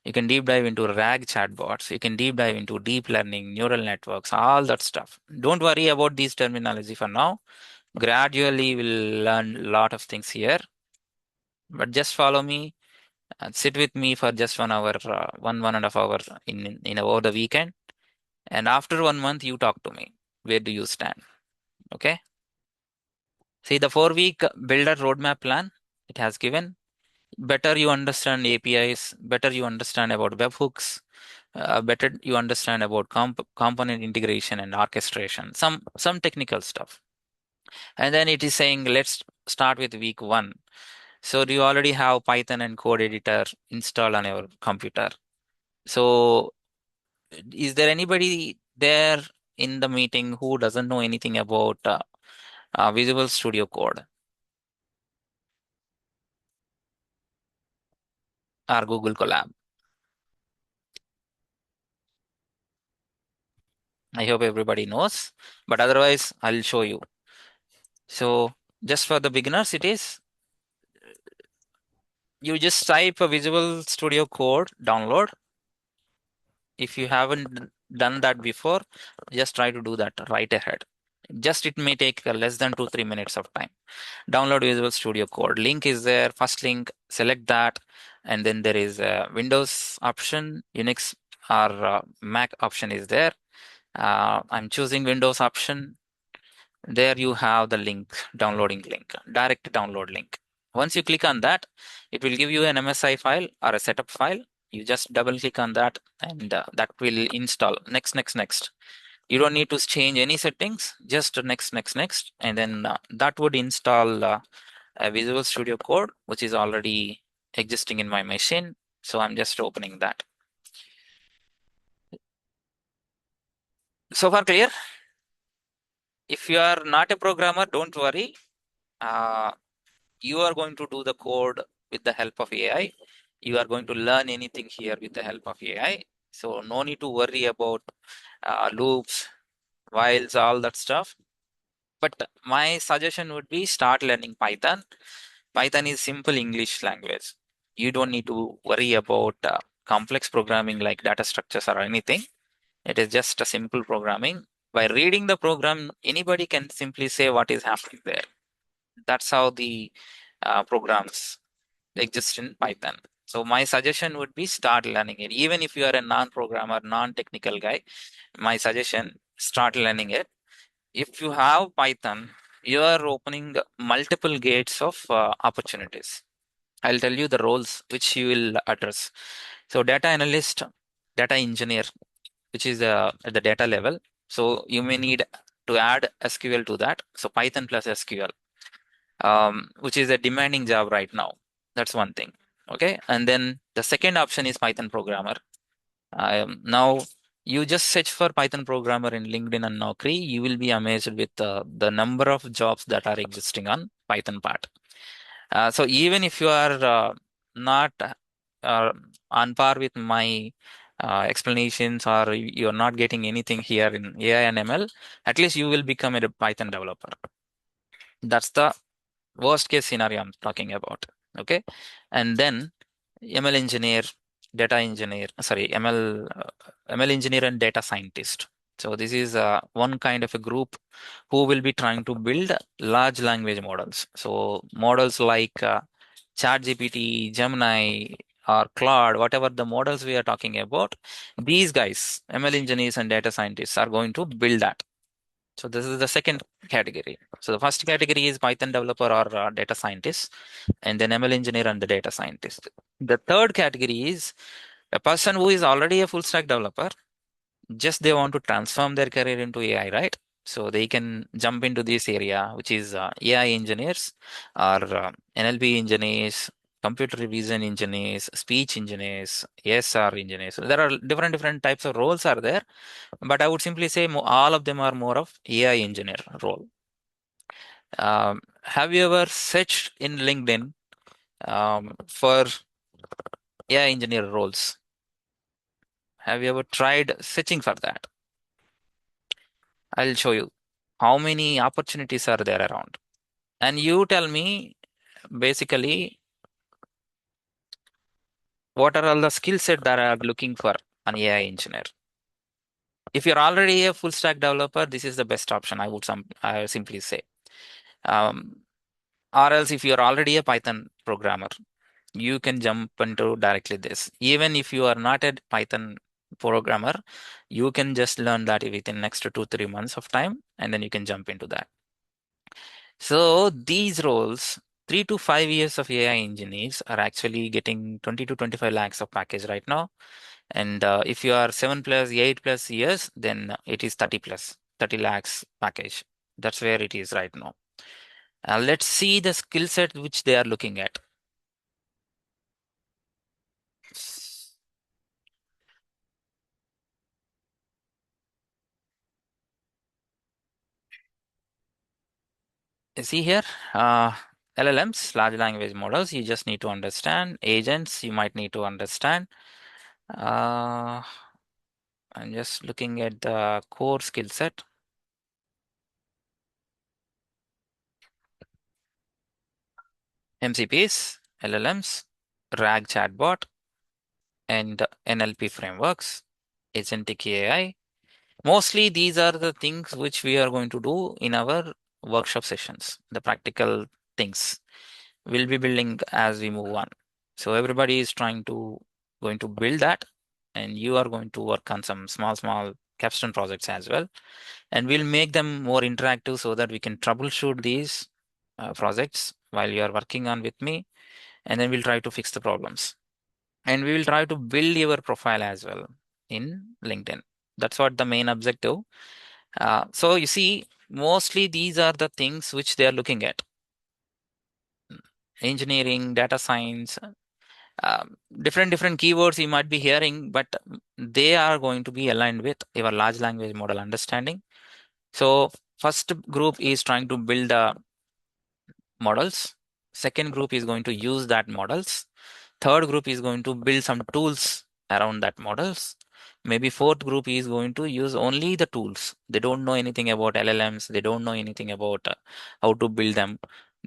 You can deep dive into RAG chatbots. You can deep dive into deep learning, neural networks, all that stuff. Don't worry about these terminology for now. Gradually, we'll learn a lot of things here. But just follow me and sit with me for just 1 hour, 1.5 hour in over the weekend. And after 1 month, you talk to me. Where do you stand? Okay. See the 4 week builder roadmap plan it has given. Better you understand APIs, better you understand about webhooks, better you understand about component integration and orchestration, some technical stuff. And then it is saying let's start with week 1. So do you already have Python and code editor installed on your computer? So is there anybody there in the meeting who doesn't know anything about Visual Studio Code or Google Colab? I hope everybody knows, but otherwise I'll show you. So just for the beginners, it is you just type a Visual Studio Code download. If you haven't done that before, just try to do that right ahead. Just it may take less than 2-3 minutes of time. Download Visual Studio Code. Link is there. First link, select that, and then there is a Windows option, Unix or Mac option is there. I'm choosing Windows option. There you have the link, downloading link, direct download link. Once you click on that, it will give you an MSI file or a setup file. You just double click on that and that will install. Next. You don't need to change any settings, just next. And then that would install a Visual Studio Code, which is already existing in my machine. So I'm just opening that. So far clear? If you are not a programmer, don't worry. You are going to do the code with the help of AI. You are going to learn anything here with the help of AI. So no need to worry about loops, whiles, all that stuff. But my suggestion would be start learning Python. Python is simple English language. You don't need to worry about complex programming like data structures or anything. It is just a simple programming. By reading the program, anybody can simply say what is happening there. That's how the programs exist in Python. So my suggestion would be start learning it. Even if you are a non-programmer, non-technical guy, my suggestion, start learning it. If you have Python, you are opening multiple gates of opportunities. I'll tell you the roles which you will address. So data analyst, data engineer, which is at the data level. So you may need to add SQL to that. So Python plus SQL, which is a demanding job right now. That's one thing. Okay. And then the second option is Python programmer. Now you just search for Python programmer in LinkedIn and Naukri. You will be amazed with the number of jobs that are existing on Python part. So even if you are not on par with my explanations or you're not getting anything here in AI and ML, at least you will become a Python developer. That's the worst case scenario I'm talking about. Okay. And then ML engineer, data engineer, sorry, ML engineer and data scientist. So this is one kind of a group who will be trying to build large language models. So models like ChatGPT, Gemini, or Claude, whatever the models we are talking about, these guys, ML engineers and data scientists, are going to build that. So this is the second category. So the first category is Python developer or data scientist, and then ML engineer and the data scientist. The third category is a person who is already a full stack developer, just they want to transform their career into AI, right? So they can jump into this area, which is AI engineers or NLP engineers, computer vision engineers, speech engineers, ASR engineers. So there are different types of roles are there, but I would simply say all of them are more of AI engineer role. Have you ever searched in LinkedIn for AI engineer roles? Have you ever tried searching for that? I'll show you how many opportunities are there around. And you tell me basically what are all the skill set that are looking for an AI engineer. If you're already a full stack developer, this is the best option. I would simply say. Um, or else if you're already a Python programmer, you can jump into directly this. Even if you are not a Python programmer, you can just learn that within next 2-3 months of time, and then you can jump into that. So these roles, 3 to 5 years of AI engineers are actually getting 20 to 25 lakhs of package right now. And if you are 7+, 8+ years, then it is 30 lakhs package. That's where it is right now. Let's see the skill set which they are looking at. See here, LLMs, large language models, you just need to understand. Agents, you might need to understand. I'm just looking at the core skill set. MCPs, LLMs, RAG chatbot, and NLP frameworks, agentic AI. Mostly these are the things which we are going to do in our workshop sessions, the practical things we'll be building as we move on. So everybody is going to build that, and you are going to work on some small capstone projects as well. And we'll make them more interactive so that we can troubleshoot these projects while you are working on with me, and then we'll try to fix the problems. And we will try to build your profile as well in LinkedIn. That's what the main objective. So you see, mostly these are the things which they are looking at. Engineering, data science, different keywords you might be hearing, but they are going to be aligned with your large language model understanding. So first group is trying to build models. Second group is going to use that models. Third group is going to build some tools around that models. Maybe fourth group is going to use only the tools. They don't know anything about LLMs. They don't know anything about how to build them.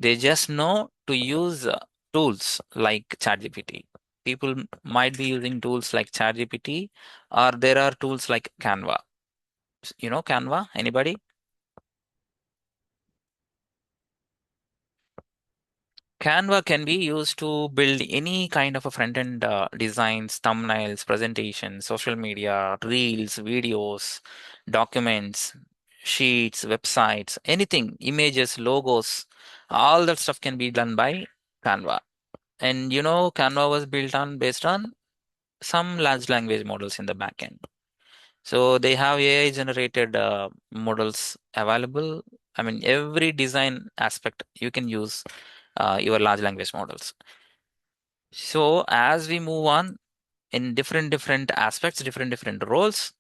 They just know to use tools like ChatGPT. People might be using tools like ChatGPT, or there are tools like Canva. You know Canva? Anybody? Canva can be used to build any kind of a front-end designs, thumbnails, presentations, social media, reels, videos, documents, sheets, websites, anything, images, logos, all that stuff can be done by Canva. And you know, Canva was built on based on some large language models in the backend. So they have AI generated models available. I mean, every design aspect you can use your large language models. So as we move on in different aspects, different roles,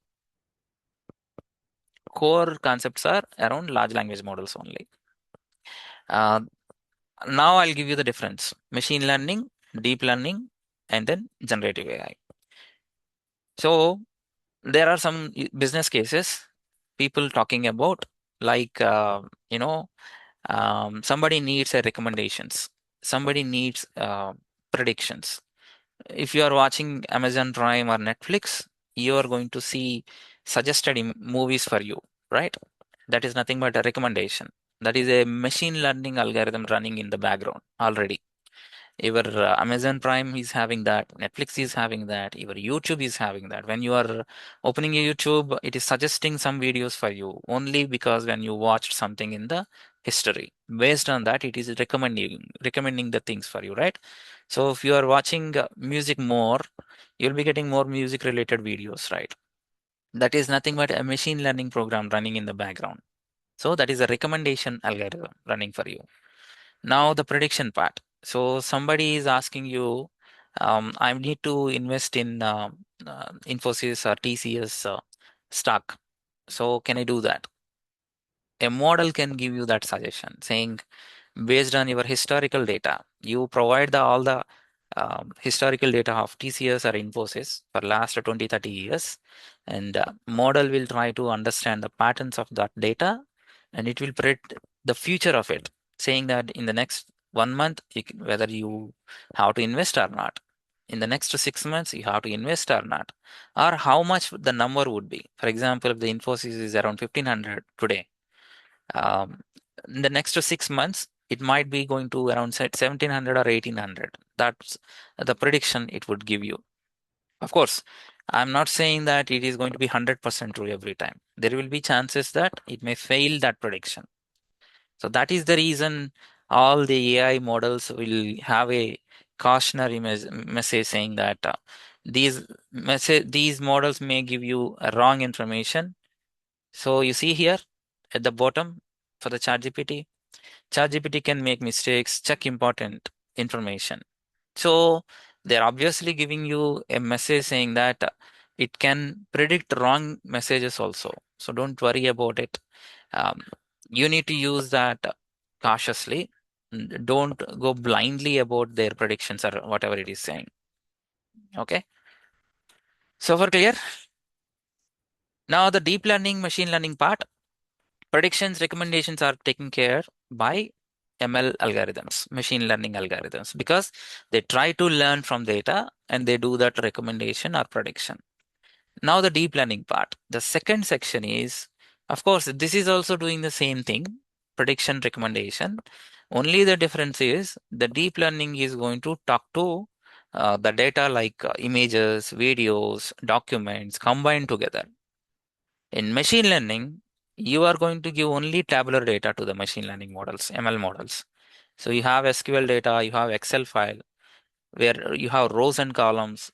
core concepts are around large language models only. Uh, Now I'll give you the difference: machine learning, deep learning, and then generative AI. So there are some business cases people talking about, like somebody needs a recommendations, somebody needs predictions. If you are watching Amazon Prime or Netflix, you are going to see suggested movies for you, right? That is nothing but a recommendation. That is a machine learning algorithm running in the background already. Your Amazon Prime is having that, Netflix is having that, your YouTube is having that. When you are opening your YouTube, it is suggesting some videos for you only because when you watched something in the history. Based on that, it is recommending the things for you, right? So if you are watching music more, you'll be getting more music related videos, right? That is nothing but a machine learning program running in the background. So that is a recommendation algorithm running for you. Now the prediction part. So somebody is asking you, I need to invest in Infosys or TCS stock. So can I do that? A model can give you that suggestion, saying based on your historical data, you provide all the historical data of TCS or Infosys for last 20-30 years, and model will try to understand the patterns of that data, and it will predict the future of it. saying that in the next 1 month, whether you have to invest or not. In the next 6 months, you have to invest or not, or how much the number would be. For example, if the Infosys is around 1500 today, um, in the next 6 months, it might be going to around 1700 or 1800. That's the prediction it would give you. Of course, I'm not saying that it is going to be 100% true every time. There will be chances that it may fail that prediction. So that is the reason all the AI models will have a cautionary message saying that these models may give you a wrong information. So you see here at the bottom for the ChatGPT can make mistakes, check important information. So they're obviously giving you a message saying that it can predict wrong messages also. So don't worry about it. Um, you need to use that cautiously. Don't go blindly about their predictions or whatever it is saying. Okay. So for clear. Now the deep learning, machine learning part, predictions, recommendations are taken care by ML algorithms, machine learning algorithms, because they try to learn from data and they do that recommendation or prediction. Now the deep learning part. The second section is, of course, this is also doing the same thing, prediction, recommendation. Only the difference is the deep learning is going to talk to the data like images, videos, documents combined together. In machine learning, you are going to give only tabular data to the machine learning models, ML models. So you have SQL data, you have Excel file, where you have rows and columns,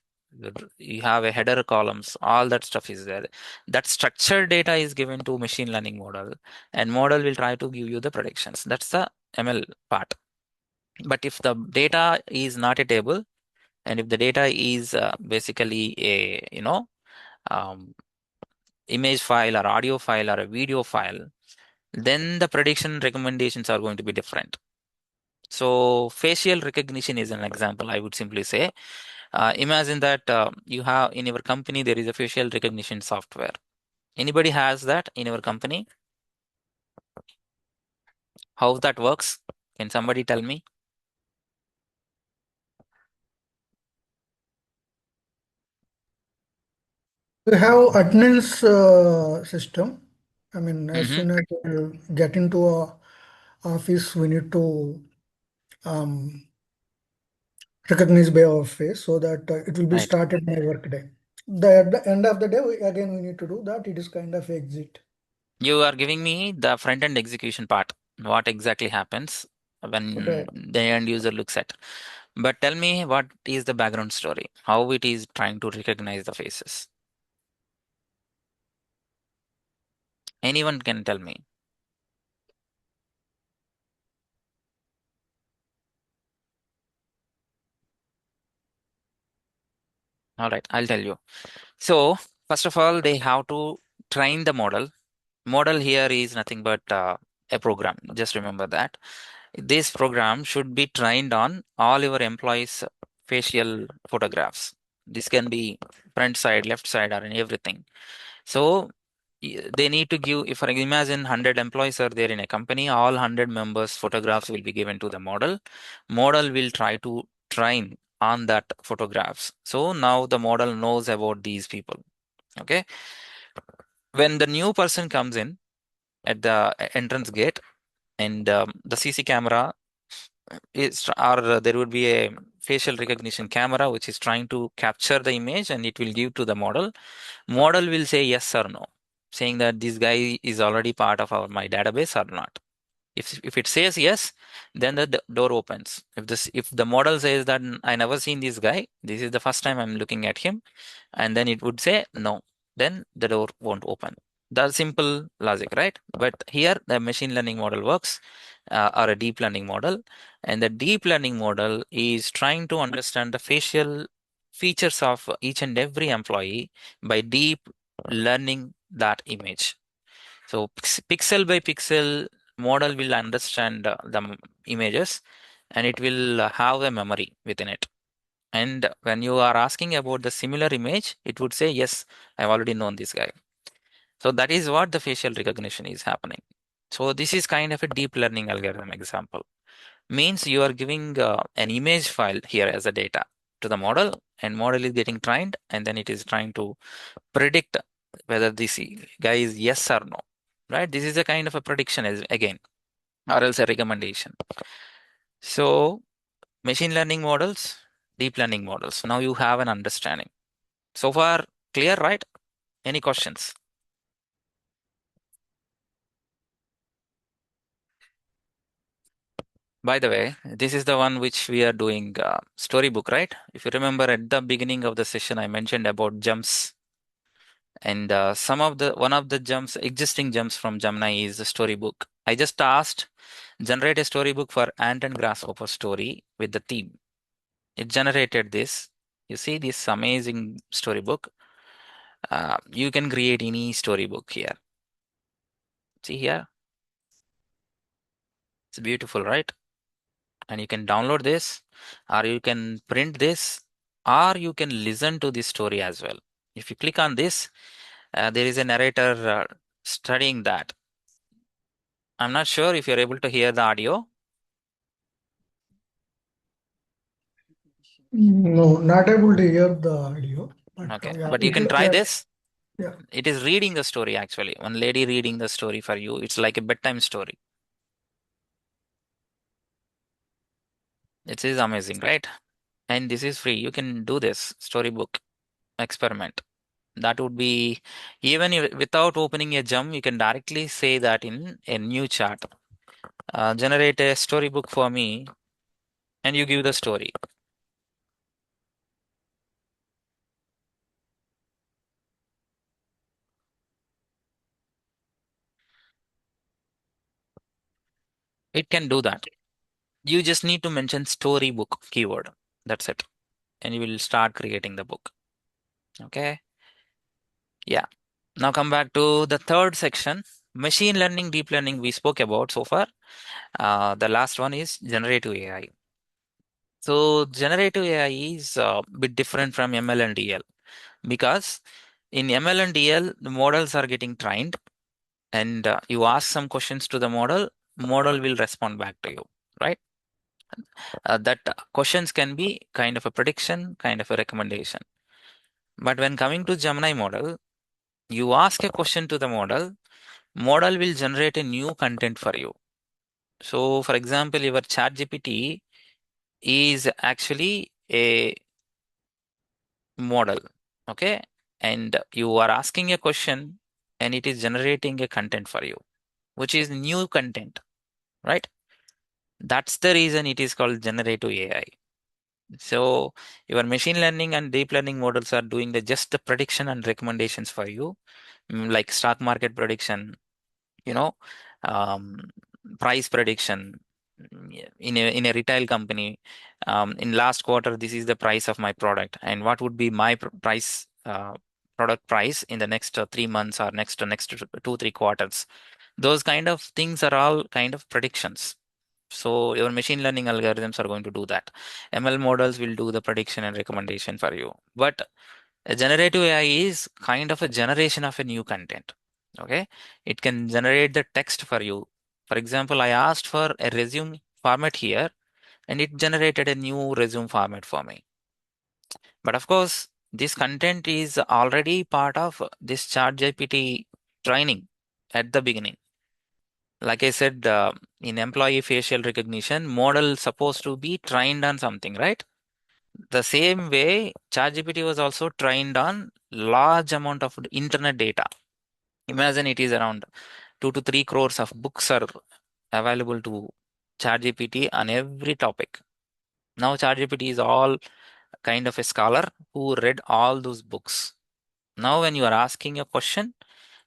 you have a header columns, all that stuff is there. That structured data is given to machine learning model, and model will try to give you the predictions. That's the ML part. But if the data is not a table, and if the data is basically a um, image file or audio file or a video file, then the prediction recommendations are going to be different. So facial recognition is an example. I would simply say, imagine that you have in your company there is a facial recognition software. Anybody has that in your company? How that works? Can somebody tell me? We have attendance system. I mean, as Mm-hmm. soon as you get into a office, we need to um, recognize by our face so that it will be Right. started my work day. At the end of the day, again, we need to do that. It is kind of exit. You are giving me the front end execution part. What exactly happens when Okay. the end user looks at? But tell me, what is the background story? How it is trying to recognize the faces? Anyone can tell me. All right, I'll tell you. So, first of all, they have to train the model. Model here is nothing but a program. Just remember that. This program should be trained on all your employees' facial photographs. This can be front side, left side, or everything. So they need to give, if I imagine 100 employees are there in a company, all 100 members' photographs will be given to the model. Model will try to train on that photographs. So now the model knows about these people. Okay. When the new person comes in at the entrance gate, and the CC camera is, or there would be a facial recognition camera which is trying to capture the image and it will give to the model. Model will say yes or no, saying that this guy is already part of my database or not. If it says yes, then the door opens. If the model says that I never seen this guy, this is the first time I'm looking at him, and then it would say no, then the door won't open. That's simple logic, right? But here the machine learning model works, or a deep learning model, and the deep learning model is trying to understand the facial features of each and every employee by deep learning that image. So pixel by pixel model will understand the images, and it will have a memory within it. And when you are asking about the similar image, it would say, yes, I've already known this guy. So that is what the facial recognition is happening. So this is kind of a deep learning algorithm example. Means you are giving an image file here as a data to the model, and model is getting trained, and then it is trying to predict whether this guy is yes or no. Right? This is a kind of a prediction as again, or else a recommendation. So machine learning models, deep learning models. Now you have an understanding. So far, clear, right? Any questions? By the way, this is the one which we are doing storybook, right? If you remember at the beginning of the session, I mentioned about jumps, and one of the jumps, existing jumps from Gemini is the storybook. I just asked generate a storybook for ant and grasshopper story with the theme. It generated this. You see this amazing storybook. You can create any storybook here. See here, it's beautiful, right? And you can download this, or you can print this, or you can listen to this story as well. If you click on this, there is a narrator studying that. I'm not sure if you're able to hear the audio. No, not able to hear the audio, but Okay, yeah, but you can try this. Yeah. It is reading the story actually. One lady reading the story for you. It's like a bedtime story. It is amazing, right? And this is free. You can do this storybook experiment. That would be even without opening a gem, you can directly say that in a new chart. Generate a storybook for me, and you give the story. It can do that. You just need to mention storybook keyword. That's it. And you will start creating the book. Okay. Yeah. Now come back to the third section. Machine learning, deep learning we spoke about so far. The last one is generative AI. So generative AI is a bit different from ML and DL because in ML and DL, the models are getting trained, and you ask some questions to the model will respond back to you, right? That questions can be kind of a prediction, kind of a recommendation. But when coming to Gemini model, you ask a question to the model will generate a new content for you. So, for example, your ChatGPT is actually a model, okay? And you are asking a question, and it is generating a content for you, which is new content, right? That's the reason it is called generative AI. So your machine learning and deep learning models are doing just the prediction and recommendations for you, like stock market prediction, you know, um, price prediction. In a retail company, in last quarter, this is the price of my product, and what would be my price, product price in the next 3 months or next 2-3 quarters. Those kind of things are all kind of predictions. So your machine learning algorithms are going to do that. ML models will do the prediction and recommendation for you. But a generative AI is kind of a generation of a new content. Okay. It can generate the text for you. For example, I asked for a resume format here, and it generated a new resume format for me. But of course, this content is already part of this ChatGPT training at the beginning. Like I said, in employee facial recognition, model supposed to be trained on something, right? The same way, ChatGPT was also trained on large amount of internet data. Imagine it is around 2 to 3 crores of books are available to ChatGPT on every topic. Now ChatGPT is all kind of a scholar who read all those books. Now when you are asking a question,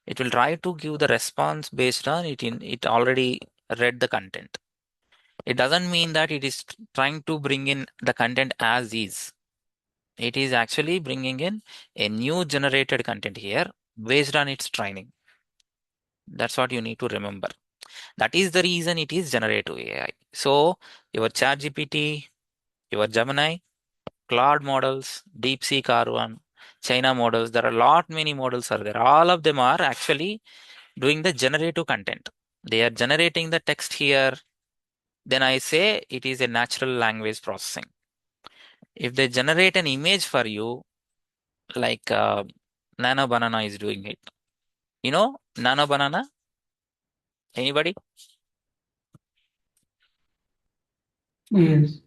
it will try to give the response based on it already read the content. It doesn't mean that it is trying to bring in the content as is. It is actually bringing in a new generated content here based on its training. That's what you need to remember. That is the reason it is generative AI. So your ChatGPT, your Gemini, Cloud models, DeepSeek R1, China models, there are a lot many models are there. All of them are actually doing the generative content. They are generating the text here. Then I say it is a natural language processing. If they generate an image for you, like Nano Banana is doing it. You know Nano Banana? Anybody? Yes.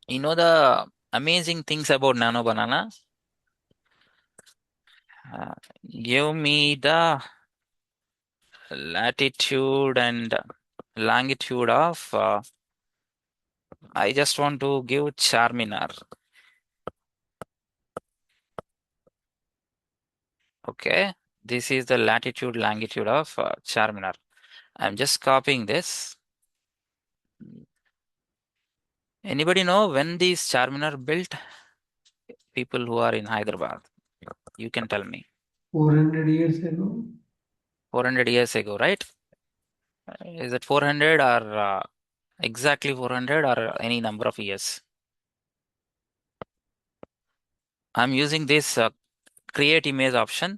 You know the amazing things about Nano Banana? Uh, Give me the latitude and longitude of. I just want to give Charminar. Okay, this is the latitude longitude of Charminar. I'm just copying this. Anybody know when these Charminar built? People who are in Hyderabad, you can tell me. 400 years ago. 400 years ago, right? Is it 400 or exactly 400 or any number of years? I'm using this create image option.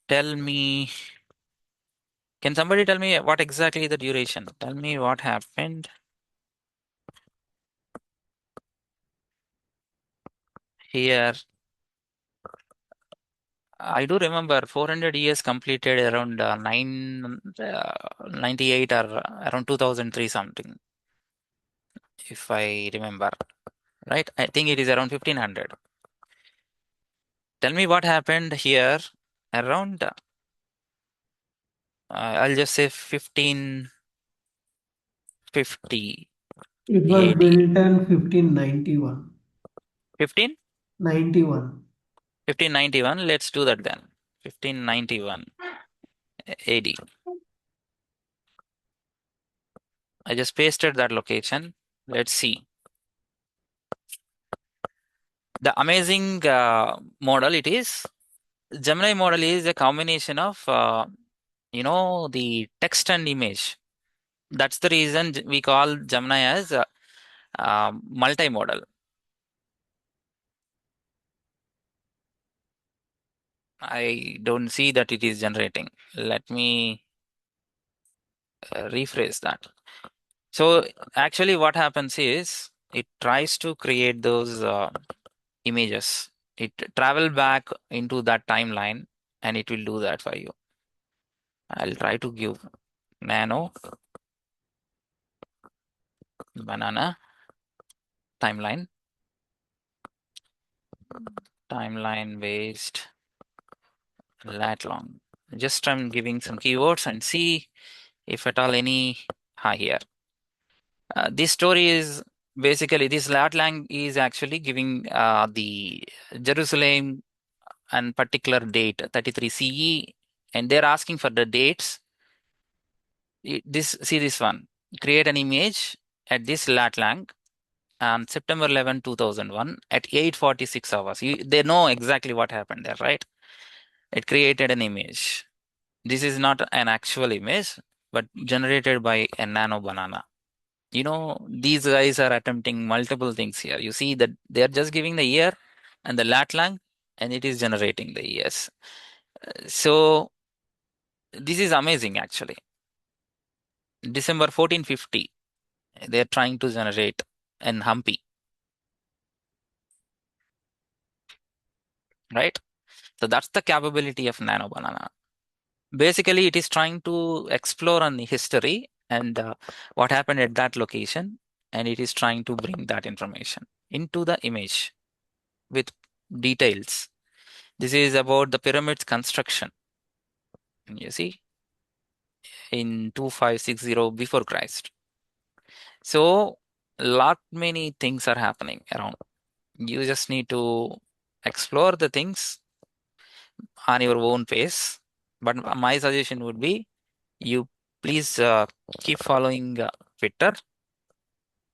Tell me, can somebody tell me what exactly the duration? Tell me what happened here. I do remember 400 years completed around 98 or around 2003 something, if I remember. Right? I think it is around 1500. Tell me what happened here around, I'll just say 1550 It was AD. built in 1591. 15? 91. 1591. Let's do that then. 1591 AD. I just pasted that location. Let's see. The amazing model it is. Gemini model is a combination of, the text and image. That's the reason we call Gemini as multimodal. I don't see that it is generating. Let me rephrase that. So actually what happens is it tries to create those images. It travel back into that timeline and it will do that for you. I'll try to give Nano Banana timeline based lat long. Just I'm giving some keywords and see if at all any here. This story is basically this lat lang is actually giving the Jerusalem and particular date 33 CE, and they're asking for the dates. See this one. Create an image at this lat lang on September 11, 2001 at 8:46 hours. They know exactly what happened there, right? It created an image. This is not an actual image, but generated by a nano banana. These guys are attempting multiple things here. You see that they're just giving the year and the lat lang, and it is generating the years. So this is amazing actually. December 1450, they're trying to generate an Humpy, right? So that's the capability of Nano Banana. Basically, it is trying to explore on the history and what happened at that location, and it is trying to bring that information into the image with details. This is about the pyramid's construction. You see, in 2560 before Christ. So, lot many things are happening around. You just need to explore the things on your own pace. But my suggestion would be you please keep following Twitter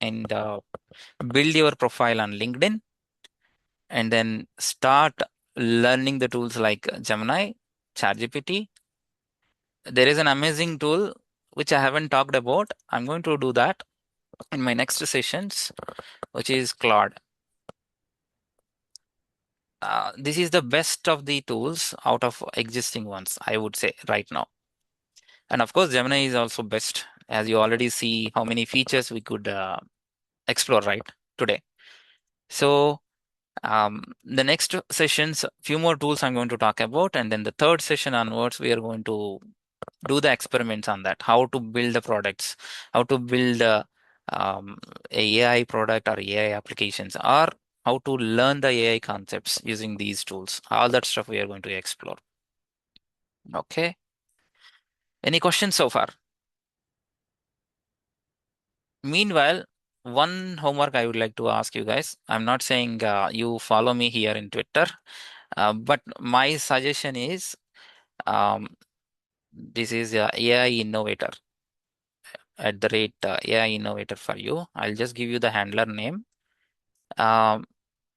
and build your profile on LinkedIn and then start learning the tools like Gemini, ChatGPT. There is an amazing tool which I haven't talked about. I'm going to do that in my next sessions, which is Claude. This is the best of the tools out of existing ones, I would say right now. And of course, Gemini is also best, as you already see how many features we could explore right today. So the next sessions, few more tools I'm going to talk about, and then the third session onwards, we are going to do the experiments on that, how to build the products, how to build a AI product or AI applications, or how to learn the AI concepts using these tools. All that stuff we are going to explore. Okay. Any questions so far? Meanwhile, one homework I would like to ask you guys. I'm not saying you follow me here in Twitter, but my suggestion is this is AI innovator at the rate AI innovator for you. I'll just give you the handler name.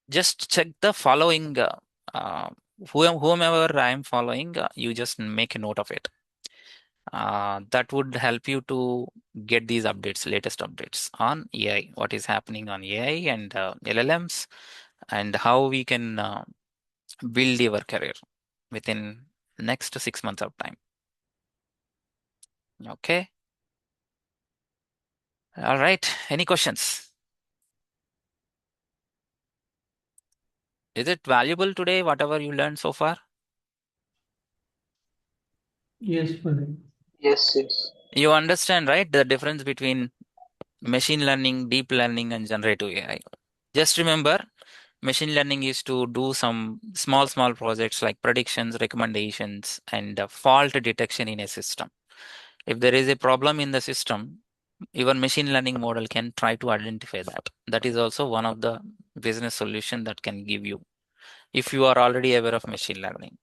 Just check the following. Whomever I am following, you just make a note of it. That would help you to get these updates, latest updates on AI, what is happening on AI and LLMs, and how we can build your career within next 6 months of time. Okay. All right. Any questions? Is it valuable today, whatever you learned so far? Yes, Pranay. Yes, yes. You understand, right? The difference between machine learning, deep learning, and generative AI. Just remember, machine learning is to do some small projects like predictions, recommendations, and fault detection in a system. If there is a problem in the system, your machine learning model can try to identify that. That is also one of the business solution that can give you if you are already aware of machine learning.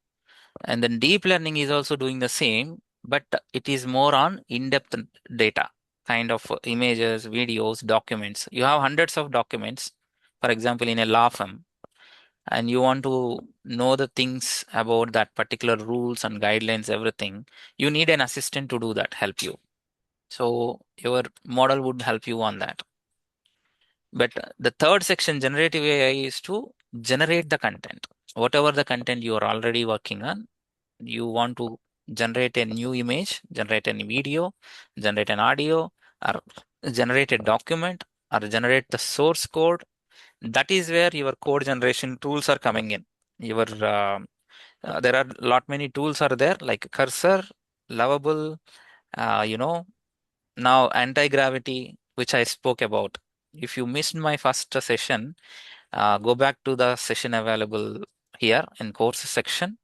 And then deep learning is also doing the same, but it is more on in-depth data, kind of images, videos, documents. You have hundreds of documents, for example, in a law firm, and you want to know the things about that particular rules and guidelines, everything. You need an assistant to do that, help you. So your model would help you on that. But the third section, generative AI, is to generate the content. Whatever the content you are already working on, you want to generate a new image, generate a video, generate an audio, or generate a document, or generate the source code. That is where your code generation tools are coming in. Your there are lot many tools are there like Cursor, Lovable, you know, now AntiGravity, which I spoke about. If you missed my first session, go back to the session available here in course section,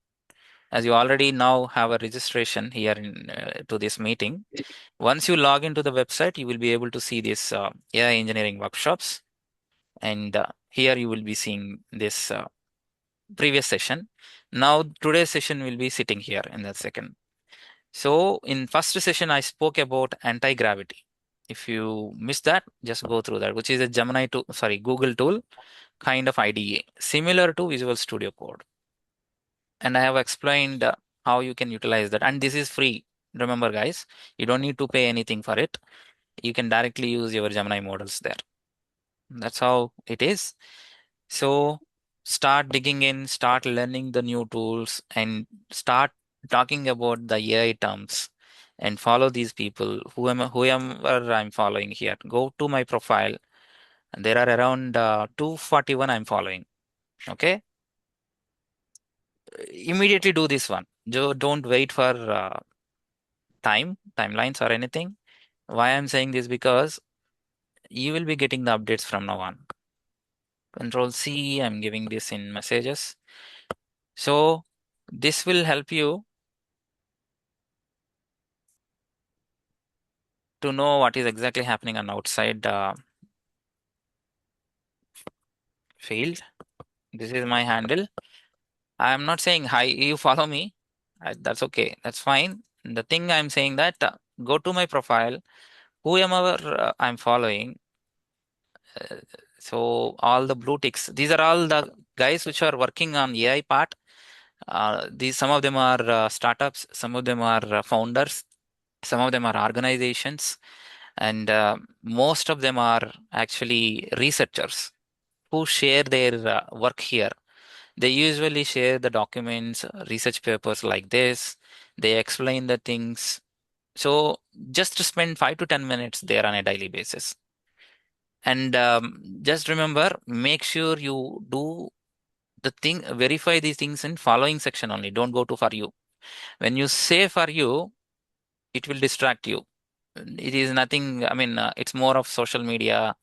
as you already now have a registration here in to this meeting. Once you log into the website, you will be able to see this AI engineering workshops, and here you will be seeing this previous session. Now today's session will be sitting here in the second. So in first session, I spoke about anti-gravity. If you missed that, just go through that, which is a Gemini tool, sorry, Google tool, kind of IDE, similar to Visual Studio Code. And I have explained how you can utilize that. And this is free. Remember, guys, you don't need to pay anything for it. You can directly use your Gemini models there. That's how it is. So start digging in, start learning the new tools, and start talking about the AI terms and follow these people, whoever I'm following here. Go to my profile. And there are around 241 I'm following. Okay. Immediately do this one. Don't wait for timelines or anything. Why I'm saying this, because you will be getting the updates from now on. Control C, I'm giving this in messages. So this will help you to know what is exactly happening on outside field. This is my handle. I am not saying hi, you follow me. That's okay. That's fine. The thing I'm saying that go to my profile, whoever I'm following. Uh, so all the blue ticks, these are all the guys which are working on AI part. These some of them are startups, some of them are founders, some of them are organizations, and most of them are actually researchers who share their work here. They usually share the documents, research papers like this. They explain the things. So just to spend 5 to 10 minutes there on a daily basis. And just remember, make sure you do the thing, verify these things in following section only. Don't go to for you. When you say for you, it will distract you. It is nothing, I mean, it's more of social media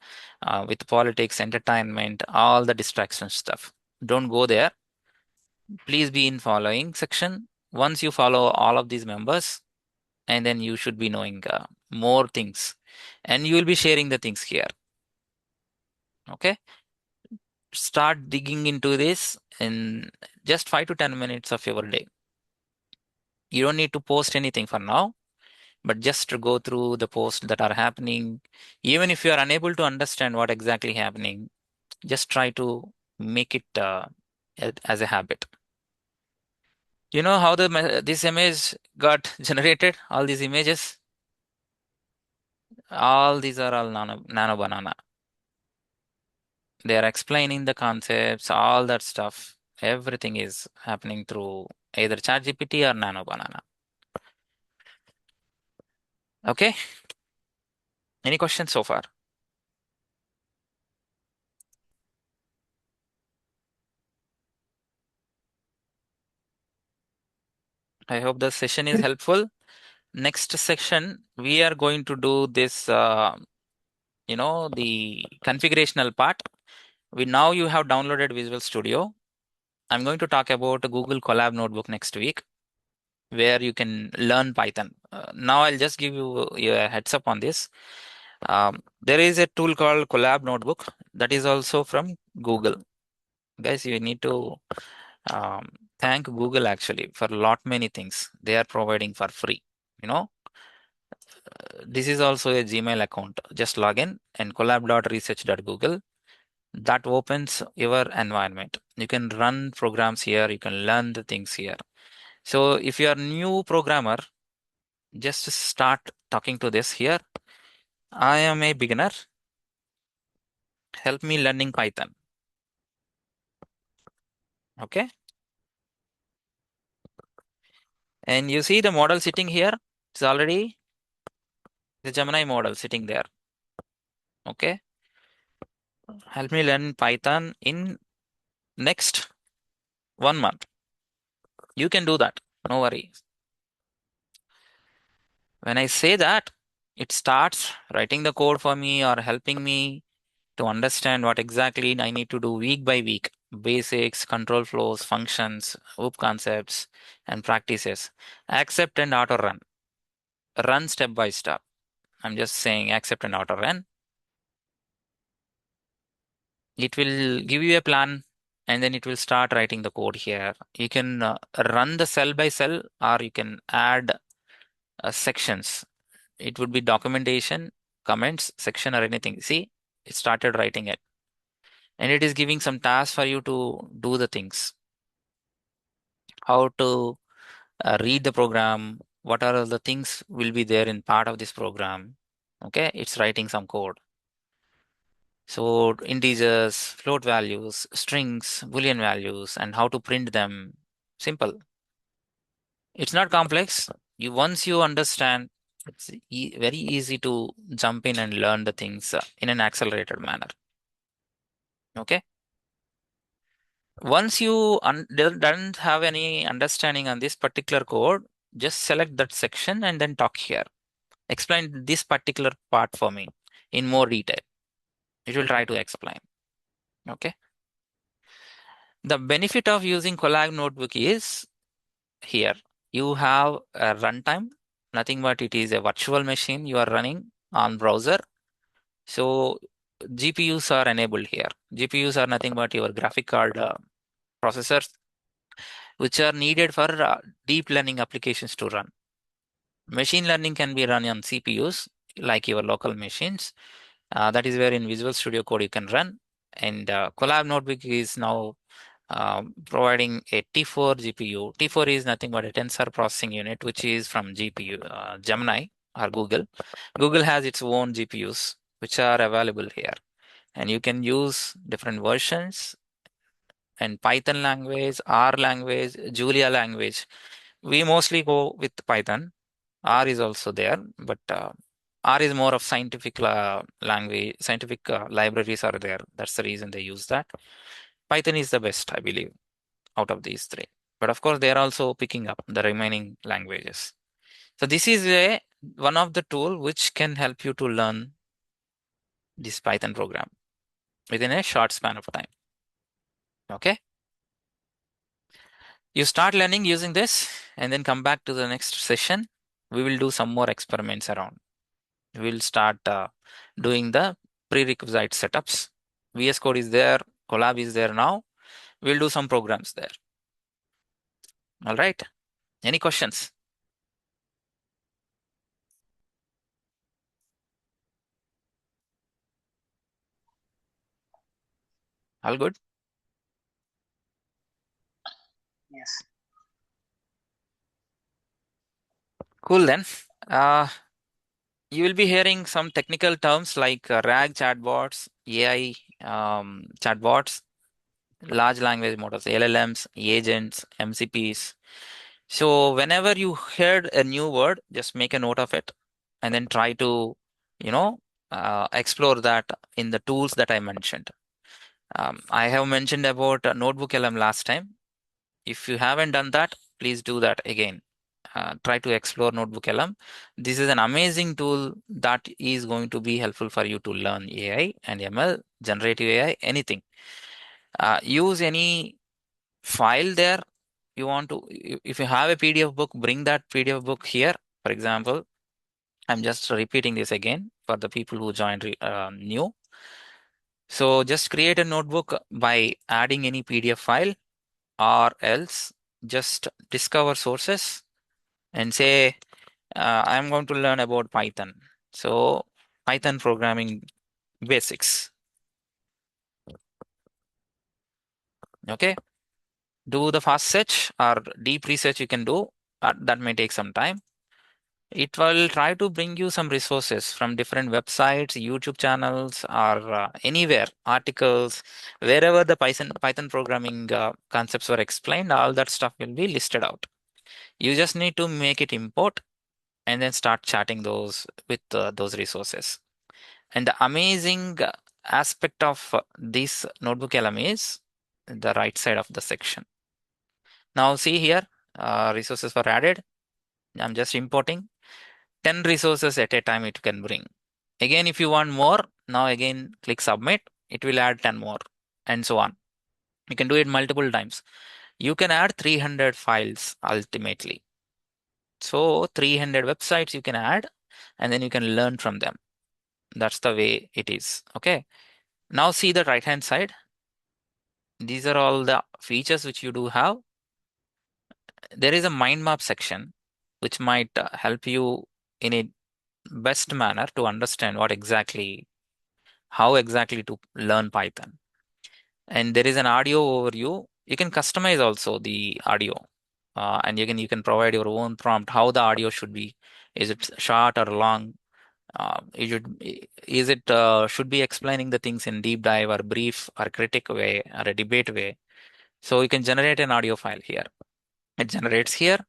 with politics, entertainment, all the distraction stuff. Don't go there. Please be in following section. Once you follow all of these members, and then you should be knowing more things, and you will be sharing the things here. Okay, start digging into this in just 5 to 10 minutes of your day. You don't need to post anything for now, but just to go through the posts that are happening. Even if you are unable to understand what exactly happening, just try to make it as a habit. You know how this image got generated? All these images, all these are all nano banana. They are explaining the concepts, all that stuff. Everything is happening through either ChatGPT or Nano Banana. Okay. Any questions so far? I hope the session is helpful. Next section, we are going to do this, the configurational part. Now you have downloaded Visual Studio. I'm going to talk about Google Colab Notebook next week, where you can learn Python. Now I'll just give you a heads up on this. There is a tool called Colab Notebook that is also from Google. Guys, you need to um, thank Google actually for lot many things they are providing for free. This is also a Gmail account. Just log in and collab.research.google. That opens your environment. You can run programs here. You can learn the things here. So if you are new programmer, just start talking to this here. I am a beginner. Help me learning Python. Okay. And you see the model sitting here. It's already the Gemini model sitting there. Okay. Help me learn Python in next 1 month. You can do that. No worries. When I say that, it starts writing the code for me or helping me to understand what exactly I need to do week by week. Basics, control flows, functions, OOP concepts, and practices. Accept and auto run. Run step by step. I'm just saying accept and auto run. It will give you a plan and then it will start writing the code here. You can run the cell by cell or you can add sections. It would be documentation, comments, section or anything. See, it started writing it. And it is giving some tasks for you to do the things. How to read the program, what are the things will be there in part of this program. Okay, it's writing some code. So integers, float values, strings, Boolean values, and how to print them. Simple. It's not complex. Once you understand, it's very easy to jump in and learn the things in an accelerated manner. Okay. Once you don't have any understanding on this particular code, just select that section and then talk here. Explain this particular part for me in more detail. It will try to explain. Okay. The benefit of using Colab Notebook is here. You have a runtime, nothing but it is a virtual machine you are running on browser. So GPUs are enabled here. GPUs are nothing but your graphic card processors, which are needed for deep learning applications to run. Machine learning can be run on CPUs, like your local machines. That is where in Visual Studio Code you can run. And Colab Notebook is now providing a T4 GPU. T4 is nothing but a tensor processing unit, which is from GPU, Gemini or Google. Google has its own GPUs, which are available here. And you can use different versions and Python language, R language, Julia language. We mostly go with Python. R is also there, but R is more of scientific language, scientific libraries are there. That's the reason they use that. Python is the best, I believe, out of these three. But of course, they are also picking up the remaining languages. So this is one of the tool which can help you to learn this Python program within a short span of time. Okay. You start learning using this and then come back to the next session. We will do some more experiments around. We'll start doing the prerequisite setups. VS Code is there, Colab is there now. We'll do some programs there. All right. Any questions? All good? Yes. Cool then. You will be hearing some technical terms like RAG chatbots, AI chatbots, large language models, LLMs, agents, MCPs. So whenever you heard a new word, just make a note of it and then try to, you know, explore that in the tools that I mentioned. I have mentioned about Notebook LM last time. If you haven't done that, please do that again. Try to explore Notebook LM. This is an amazing tool that is going to be helpful for you to learn AI and ML, generative AI, anything. Use any file there you want to. If you have a PDF book, bring that PDF book here. For example, I'm just repeating this again for the people who joined new. So just create a notebook by adding any PDF file, or else just discover sources and say, I'm going to learn about Python. So Python programming basics. Okay. Do the fast search or deep research you can do. That may take some time. It will try to bring you some resources from different websites, YouTube channels, or anywhere, articles, wherever the Python programming concepts were explained, all that stuff will be listed out. You just need to make it import and then start chatting those with those resources. And the amazing aspect of this notebook LM is the right side of the section. Now see here, resources were added. I'm just importing 10 resources at a time it can bring. Again, if you want more, now again click submit. It will add 10 more and so on. You can do it multiple times. You can add 300 files ultimately. So 300 websites you can add and then you can learn from them. That's the way it is. Okay. Now see the right hand side. These are all the features which you do have. There is a mind map section which might help you in a best manner to understand how exactly to learn Python. And there is an audio overview. You can customize also the audio, and you can provide your own prompt how the audio should be. Is it short or long? Is it should be explaining the things in deep dive or brief or critic way or a debate way? So you can generate an audio file here. It generates here.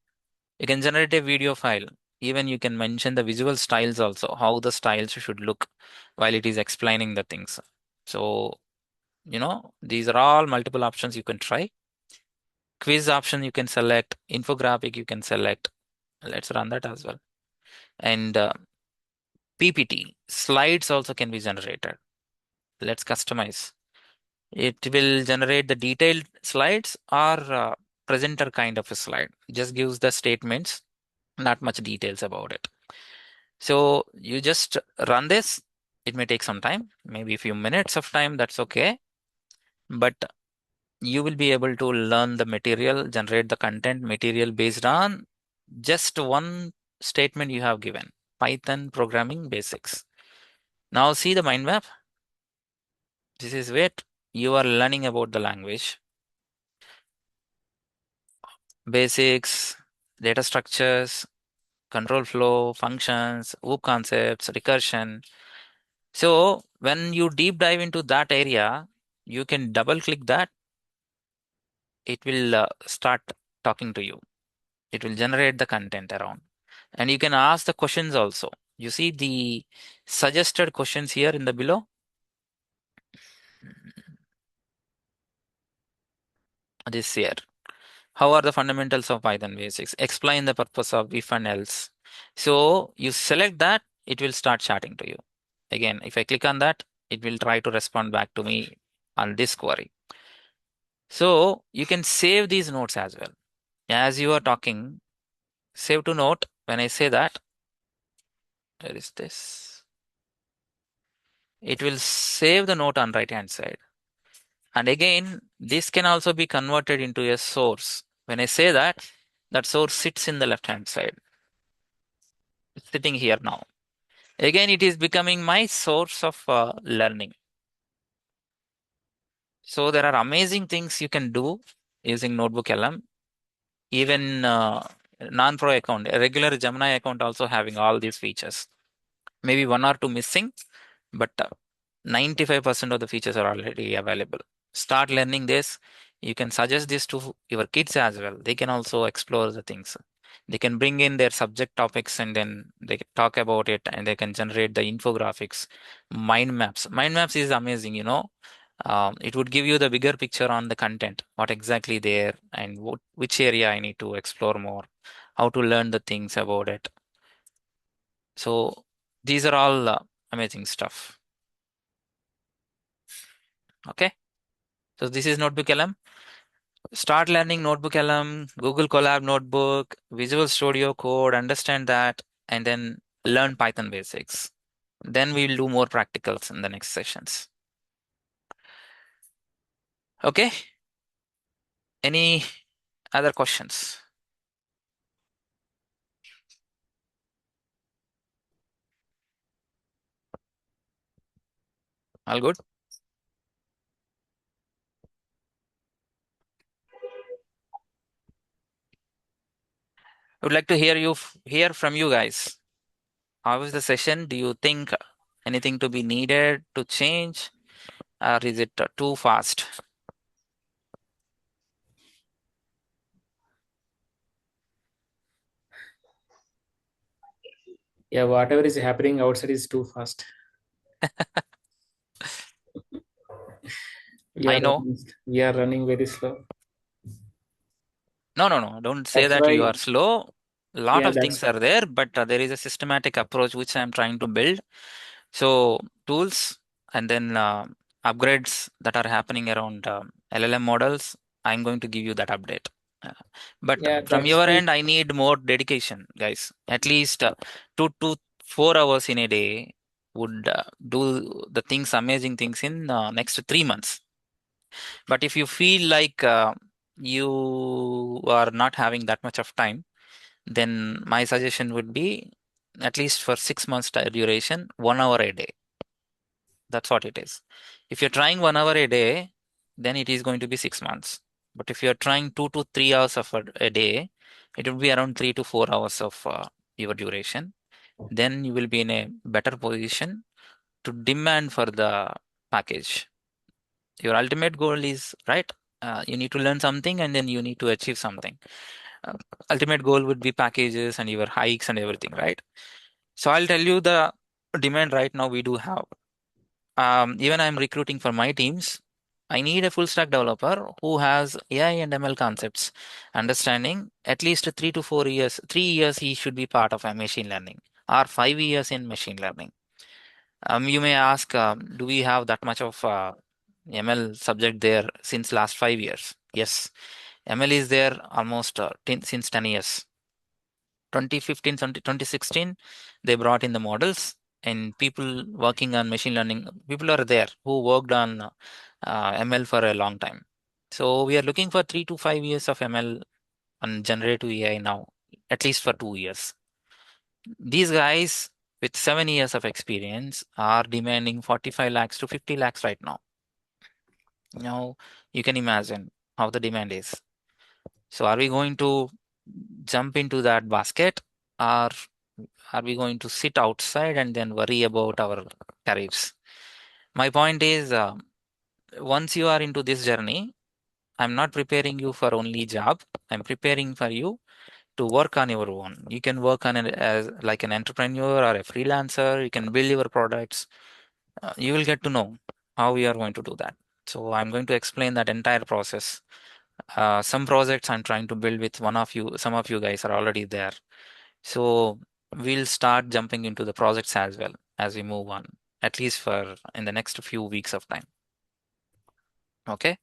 You can generate a video file. Even you can mention the visual styles also, how the styles should look while it is explaining the things. So, these are all multiple options you can try. Quiz option you can select, infographic you can select. Let's run that as well. And PPT, slides also can be generated. Let's customize. It will generate the detailed slides or presenter kind of a slide. Just gives the statements, not much details about it. So you just run this. It may take some time, maybe a few minutes of time. That's okay. But you will be able to learn the material, generate the content material based on just one statement you have given. Python programming basics. Now see the mind map. This is where you are learning about the language. Basics, data structures, control flow, functions, OOP concepts, recursion. So when you deep dive into that area, you can double click that it will start talking to you. It will generate the content around. And you can ask the questions also. You see the suggested questions here in the below. This here. How are the fundamentals of Python basics? Explain the purpose of if and else. So you select that, it will start chatting to you. Again, if I click on that, it will try to respond back to me on this query. So you can save these notes as well. As you are talking, save to note. When I say that, where is this? It will save the note on right hand side. And again, this can also be converted into a source. When I say that, that source sits in the left hand side. It's sitting here now. Again, it is becoming my source of learning. So there are amazing things you can do using Notebook LM. Even non-pro account, a regular Gemini account also having all these features. Maybe one or two missing, but 95% of the features are already available. Start learning this. You can suggest this to your kids as well. They can also explore the things. They can bring in their subject topics and then they can talk about it and they can generate the infographics, mind maps. Mind maps is amazing, you know. It would give you the bigger picture on the content, what exactly there and which area I need to explore more, how to learn the things about it. So these are all amazing stuff. Okay. So this is Notebook LM. Start learning Notebook LM, Google Colab Notebook, Visual Studio Code, understand that, and then learn Python basics. Then we'll do more practicals in the next sessions. Okay. Any other questions? All good? I would like to hear from you guys. How was the session? Do you think anything to be needed to change, or is it too fast? Yeah, whatever is happening outside is too fast. We I are know. we are running very slow. No. Don't say That's that you why, are slow. A lot yeah, of things are there, but there is a systematic approach which I'm trying to build. So tools and then upgrades that are happening around LLM models, I'm going to give you that update. Uh, but yeah, from that's your why. end, I need more dedication, guys. At least 2 to 4 hours in a day would do the things, amazing things in next 3 months. But if you feel like you are not having that much of time, then my suggestion would be at least for 6 months duration, 1 hour a day. That's what it is. If you're trying 1 hour a day, then it is going to be 6 months. But if you're trying 2 to 3 hours of a day, it will be around 3 to 4 hours of your duration. Then you will be in a better position to demand for the package. Your ultimate goal is right. You need to learn something and then you need to achieve something. Uh, Ultimate goal would be packages and your hikes and everything, right? So I'll tell you the demand right now we do have. Even I'm recruiting for my teams. I need a full stack developer who has AI and ML concepts, understanding at least 3 to 4 years. 3 years he should be part of a machine learning, or 5 years in machine learning. You may ask, do we have that much of ML subject there since last 5 years? Yes, ML is there almost since 10 years. 2015, 2016, they brought in the models and people working on machine learning. People are there who worked on ML for a long time. So we are looking for 3 to 5 years of ML on generative AI now, at least for 2 years. These guys with 7 years of experience are demanding 45 lakhs to 50 lakhs right now. Now you can imagine how the demand is. So are we going to jump into that basket, or are we going to sit outside and then worry about our tariffs? My point is, once you are into this journey, I'm not preparing you for only job. I'm preparing for you to work on your own. You can work on it as like an entrepreneur or a freelancer. You can build your products. You will get to know how we are going to do that. So I'm going to explain that entire process. Some projects I'm trying to build with one of you. Some of you guys are already there. So we'll start jumping into the projects as well as we move on, at least for in the next few weeks of time. Okay.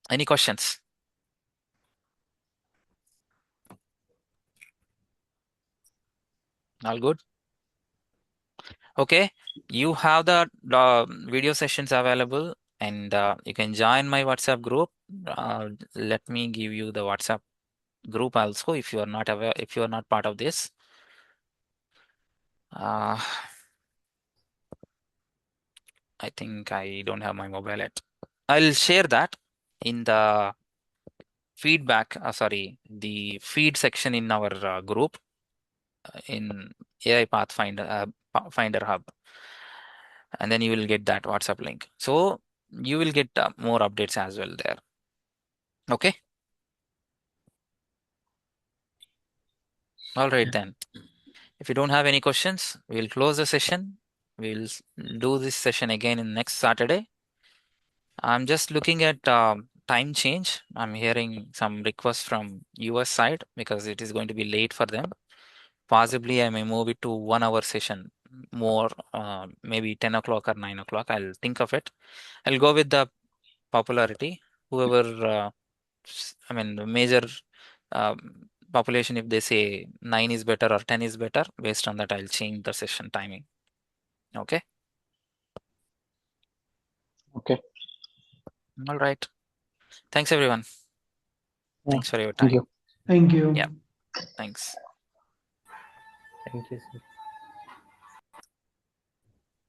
Any questions? All good? Okay. You have the video sessions available, and you can join my WhatsApp group. Let me give you the WhatsApp group also if you are not aware, if you are not part of this. I think I don't have my mobile yet. I'll share that in the feedback, the feed section in our group in AI Finder Hub, and then you will get that WhatsApp link. So you will get more updates as well there. Okay. All right then. If you don't have any questions, we'll close the session. We'll do this session again in next Saturday. I'm just looking at time change. I'm hearing some requests from US side because it is going to be late for them. Possibly I may move it to 1 hour session more, maybe 10 o'clock or 9 o'clock. I'll think of it. I'll go with the popularity. Whoever, the major population, if they say 9 is better or 10 is better, based on that, I'll change the session timing. Okay. Okay. All right. Thanks, everyone. Yeah, Thanks for your thank time. you. Thank you. Yeah. Thanks. Thank you, sir.